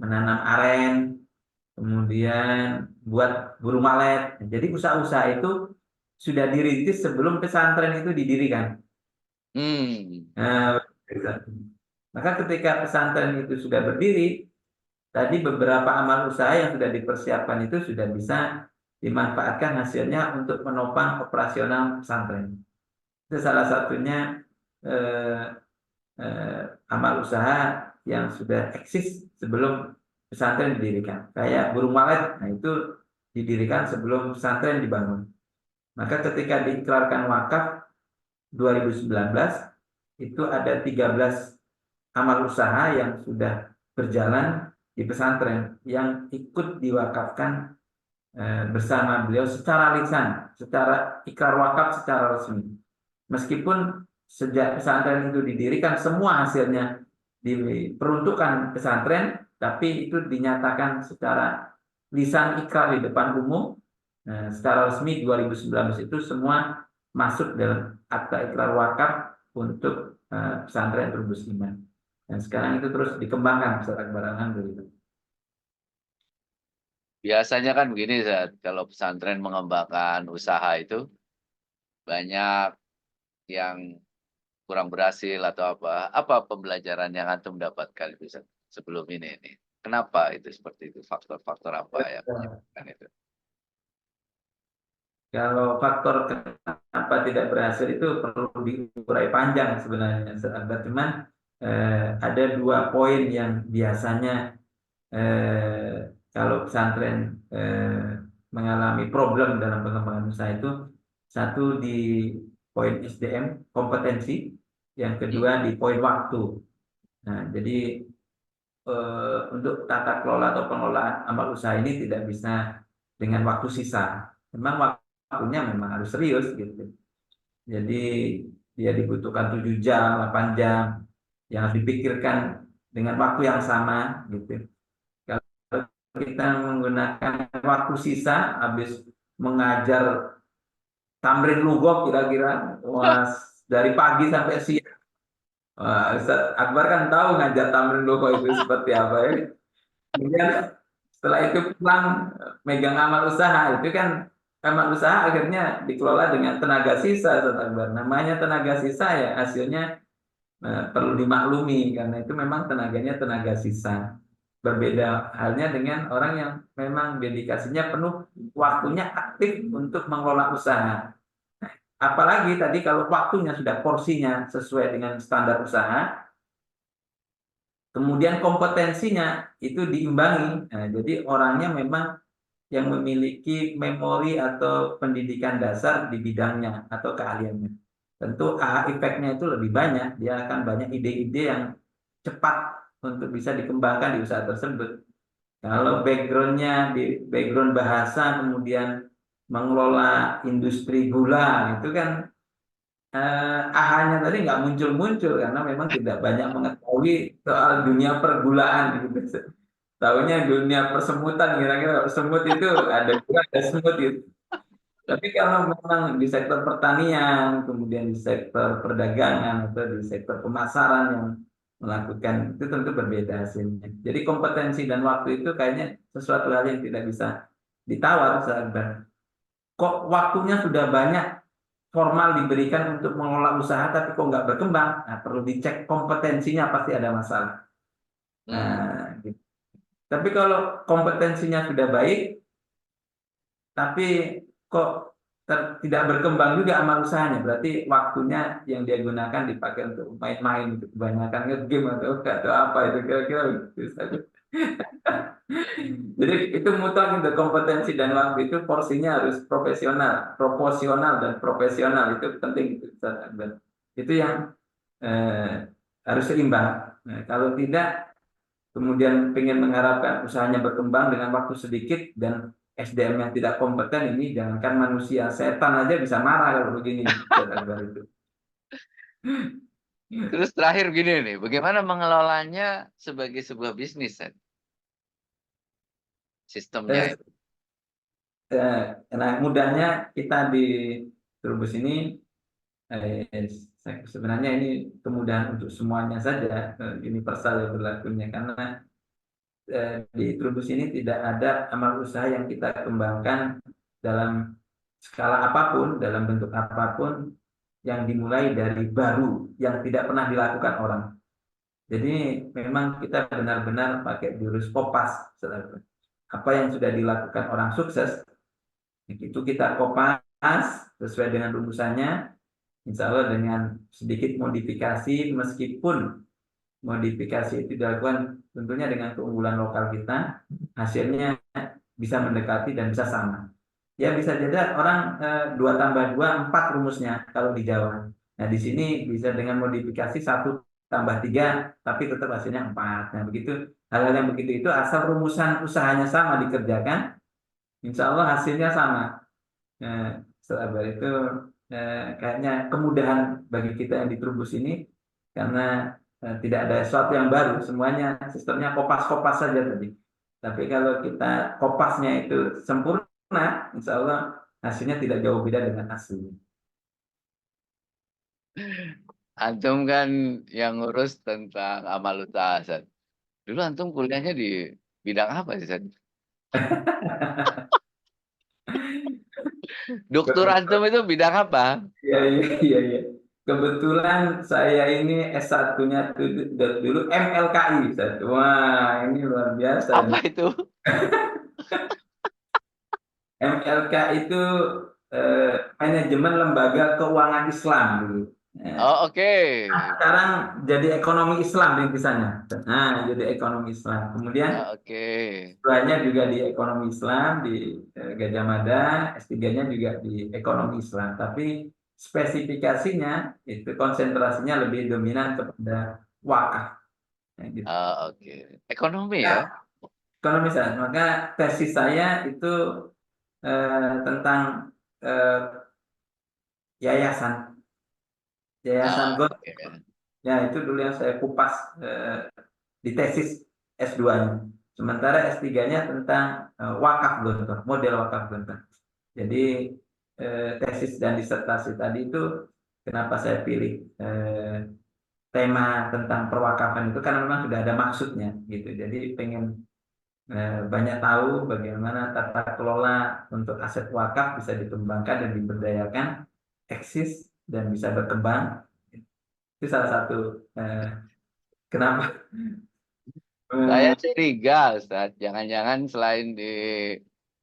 menanam aren, kemudian buat burung walet. Jadi usaha-usaha itu sudah dirintis sebelum pesantren itu didirikan. Hmm. Nah, maka ketika pesantren itu sudah berdiri, tadi beberapa amal usaha yang sudah dipersiapkan itu sudah bisa dimanfaatkan hasilnya untuk menopang operasional pesantren. Itu salah satunya eh, amal usaha yang sudah eksis sebelum pesantren didirikan. Kayak burung walet, nah itu didirikan sebelum pesantren dibangun. Maka ketika diikrarkan wakaf 2019, itu ada 13 amal usaha yang sudah berjalan di pesantren yang ikut diwakafkan bersama beliau secara lisan, secara ikrar wakaf secara resmi. Meskipun sejak pesantren itu didirikan semua hasilnya diperuntukkan pesantren, tapi itu dinyatakan secara lisan ikrar di depan umum. Secara resmi 2019 itu semua masuk dalam akta ikrar wakaf untuk pesantren Trubus Iman. Dan sekarang itu terus dikembangkan Ustaz Akbar, alhamdulillah. Biasanya kan begini, Zat. Kalau pesantren mengembangkan usaha itu banyak yang kurang berhasil atau apa. Apa pembelajaran yang antum dapatkan itu Zat, sebelum ini? Kenapa itu seperti itu? Faktor-faktor apa yang menyebabkan itu? Kalau faktor kenapa tidak berhasil itu perlu diurai panjang sebenarnya, Ustaz Akbar. Cuman ada dua poin yang biasanya kalau pesantren mengalami problem dalam pengembangan usaha itu, satu di poin SDM kompetensi, yang Hmm. kedua di poin waktu. Nah, jadi untuk tata kelola atau pengelolaan amal usaha ini tidak bisa dengan waktu sisa. Memang waktunya memang harus serius gitu. Jadi dia dibutuhkan 7 jam, 8 jam yang harus dipikirkan dengan waktu yang sama gitu. Kalau kita menggunakan waktu sisa habis mengajar tamrin lugok kira-kira wah, dari pagi sampai siang. Wah, Ustaz Akbar kan tahu ngajar tamrin lugok itu seperti apa ya. Kemudian setelah itu pulang megang amal usaha itu kan amal usaha akhirnya dikelola dengan tenaga sisa Ustaz Akbar. Namanya tenaga sisa ya hasilnya perlu dimaklumi karena itu memang tenaganya tenaga sisa. Berbeda halnya dengan orang yang memang dedikasinya penuh, waktunya aktif untuk mengelola usaha. Apalagi tadi kalau waktunya sudah porsinya sesuai dengan standar usaha, kemudian kompetensinya itu diimbangi. Nah, jadi orangnya memang yang memiliki memori atau pendidikan dasar di bidangnya atau keahliannya. Tentu AHA efeknya itu lebih banyak, dia akan banyak ide-ide yang cepat untuk bisa dikembangkan di usaha tersebut. Kalau backgroundnya di background bahasa, kemudian mengelola industri gula, itu kan AHA-nya tadi nggak muncul-muncul karena memang tidak banyak mengetahui soal dunia pergulaan gitu. Tahunya dunia persemutan, kira-kira semut itu ada gula, ada semut gitu. Tapi kalau memang di sektor pertanian, kemudian di sektor perdagangan atau di sektor pemasaran yang melakukan itu tentu berbeda hasilnya. Jadi kompetensi dan waktu itu kayaknya sesuatu hal yang tidak bisa ditawar, sahabat. Kok waktunya sudah banyak formal diberikan untuk mengelola usaha, tapi kok nggak berkembang? Nah, perlu dicek kompetensinya, pasti ada masalah. Hmm. Nah, gitu. Tapi kalau kompetensinya sudah baik, tapi kok tidak berkembang juga amal usahanya, berarti waktunya yang dia gunakan dipakai untuk main-main, untuk kebanyakan nge-game atau apa itu kira-kira gitu. Jadi itu mutlak itu kompetensi dan waktu itu porsinya harus profesional, proporsional dan profesional itu penting itu, Ustaz Akbar. Itu yang harus seimbang. Nah, kalau tidak kemudian ingin mengharapkan usahanya berkembang dengan waktu sedikit dan SDM yang tidak kompeten, ini jangankan manusia, setan aja bisa marah kalau begini, Ustaz Akbar itu. Terus terakhir gini nih, bagaimana mengelolanya sebagai sebuah bisnis, Sen? Sistemnya Eh, itu. eh, nah, mudahnya kita di Trubus ini, eh, sebenarnya ini kemudahan untuk semuanya saja, universal yang berlakunya karena di Trubus ini tidak ada amal usaha yang kita kembangkan dalam skala apapun, dalam bentuk apapun yang dimulai dari baru yang tidak pernah dilakukan orang. Jadi memang kita benar-benar pakai jurus kopas. Apa yang sudah dilakukan orang sukses itu kita kopas sesuai dengan rumusannya, insya Allah dengan sedikit modifikasi, meskipun modifikasi itu dilakukan tentunya dengan keunggulan lokal kita, hasilnya bisa mendekati dan bisa sama. Ya bisa jadi orang 2 tambah 2 4 rumusnya kalau di Jawa. Nah di sini bisa dengan modifikasi 1 tambah 3 tapi tetap hasilnya 4. Nah begitu, hal-hal yang begitu itu asal rumusan usahanya sama dikerjakan, insya Allah hasilnya sama. Sabar itu kayaknya kemudahan bagi kita yang di Trubus ini karena tidak ada sesuatu yang baru, semuanya sistemnya kopas-kopas saja tadi. Tapi kalau kita kopasnya itu sempurna, insya Allah hasilnya tidak jauh beda dengan asli. Antum kan yang ngurus tentang amal usaha, Sen. Dulu antum kuliahnya di bidang apa sih, Sen? Doktor antum itu bidang apa? Iya, iya, iya, iya. Kebetulan saya ini S1-nya dulu MLKI, Ustaz. Wah, ini luar biasa ini. Apa itu? MLK itu manajemen lembaga keuangan Islam dulu. Nah, Oh, oke. sekarang jadi ekonomi Islam rintisannya. Nah, jadi ekonomi Islam. Kemudian Oh, oke. S2-nya juga di ekonomi Islam di Gajah Mada, S3-nya juga di ekonomi Islam. Tapi spesifikasinya itu konsentrasinya lebih dominan kepada wakaf. Nah, gitu. Oh, oke. Ekonomi Ya, ya? ekonomi Islam. Maka tesis saya itu tentang eh, yayasan, Oh, yayasan God. oke. Ya, itu dulu yang saya kupas di tesis S2-nya. Sementara S3-nya tentang wakaf gontor, model wakaf gontor. Jadi tesis dan disertasi tadi itu kenapa saya pilih tema tentang perwakafan itu karena memang sudah ada maksudnya gitu. Jadi pengen banyak tahu bagaimana tata kelola untuk aset wakaf bisa dikembangkan dan diberdayakan, eksis dan bisa berkembang. Itu salah satu kenapa. Saya eh, curiga, Ustaz. Jangan-jangan selain di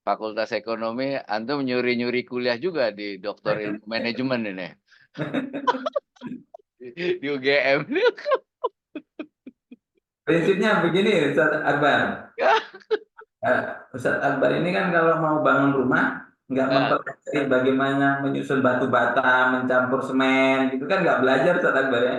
Fakultas Ekonomi, antum nyuri-nyuri kuliah juga di Doktor Ilmu Manajemen ini. Di UGM. Prinsipnya begini, Ustaz Akbar. Eh, Ustaz Akbar ini kan kalau mau bangun rumah, nggak Nah, mempelajari bagaimana menyusun batu bata, mencampur semen, gitu kan nggak belajar Ustaz Akbar ya.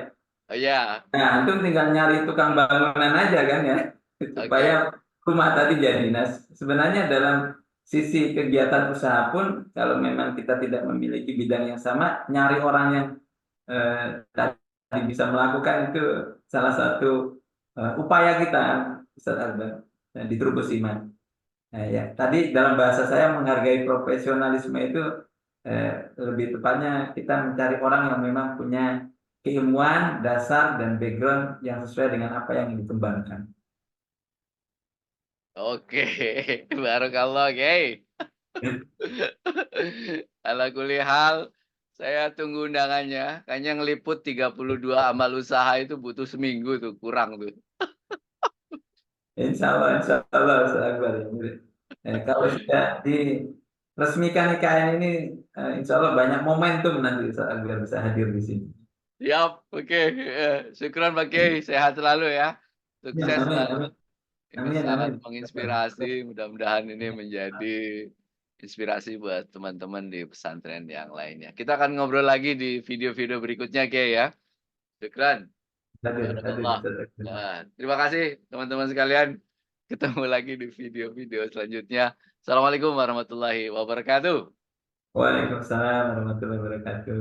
oh ya, Nah, itu tinggal nyari tukang bangunan aja kan ya, supaya oke. rumah tadi jadi. Nah, sebenarnya dalam sisi kegiatan usaha pun, kalau memang kita tidak memiliki bidang yang sama, nyari orang yang tadi bisa melakukan itu salah satu upaya kita, Ustaz Akbar, di Trubus Iman. Nah, ya, tadi dalam bahasa saya menghargai profesionalisme itu eh, lebih tepatnya kita mencari orang yang memang punya keilmuan dasar dan background yang sesuai dengan apa yang dikembangkan. Oke, barakallah, Kiai. Ala kuli hal, saya tunggu undangannya. Kayaknya ngeliput 32 amal usaha itu butuh seminggu tuh, kurang tuh. Insya Allah, Ustaz Akbar. Kalau sudah diresmikan IKN ini, insya Allah banyak momentum nanti Ustaz Akbar bisa hadir di sini. Siap, oke. Syukran Pak Kiai, sehat selalu ya. Ya, Sukses amin, selalu. amin, Ini amin, sangat amin. menginspirasi. Mudah-mudahan ini menjadi inspirasi buat teman-teman di pesantren yang lainnya. Kita akan ngobrol lagi di video-video berikutnya, Kiai ya. Syukran. Hadir, hadir, Barakallah. Ustaz Akbar. Nah, terima kasih teman-teman sekalian. Ketemu lagi di video-video selanjutnya. Assalamualaikum warahmatullahi wabarakatuh. Waalaikumsalam warahmatullahi wabarakatuh.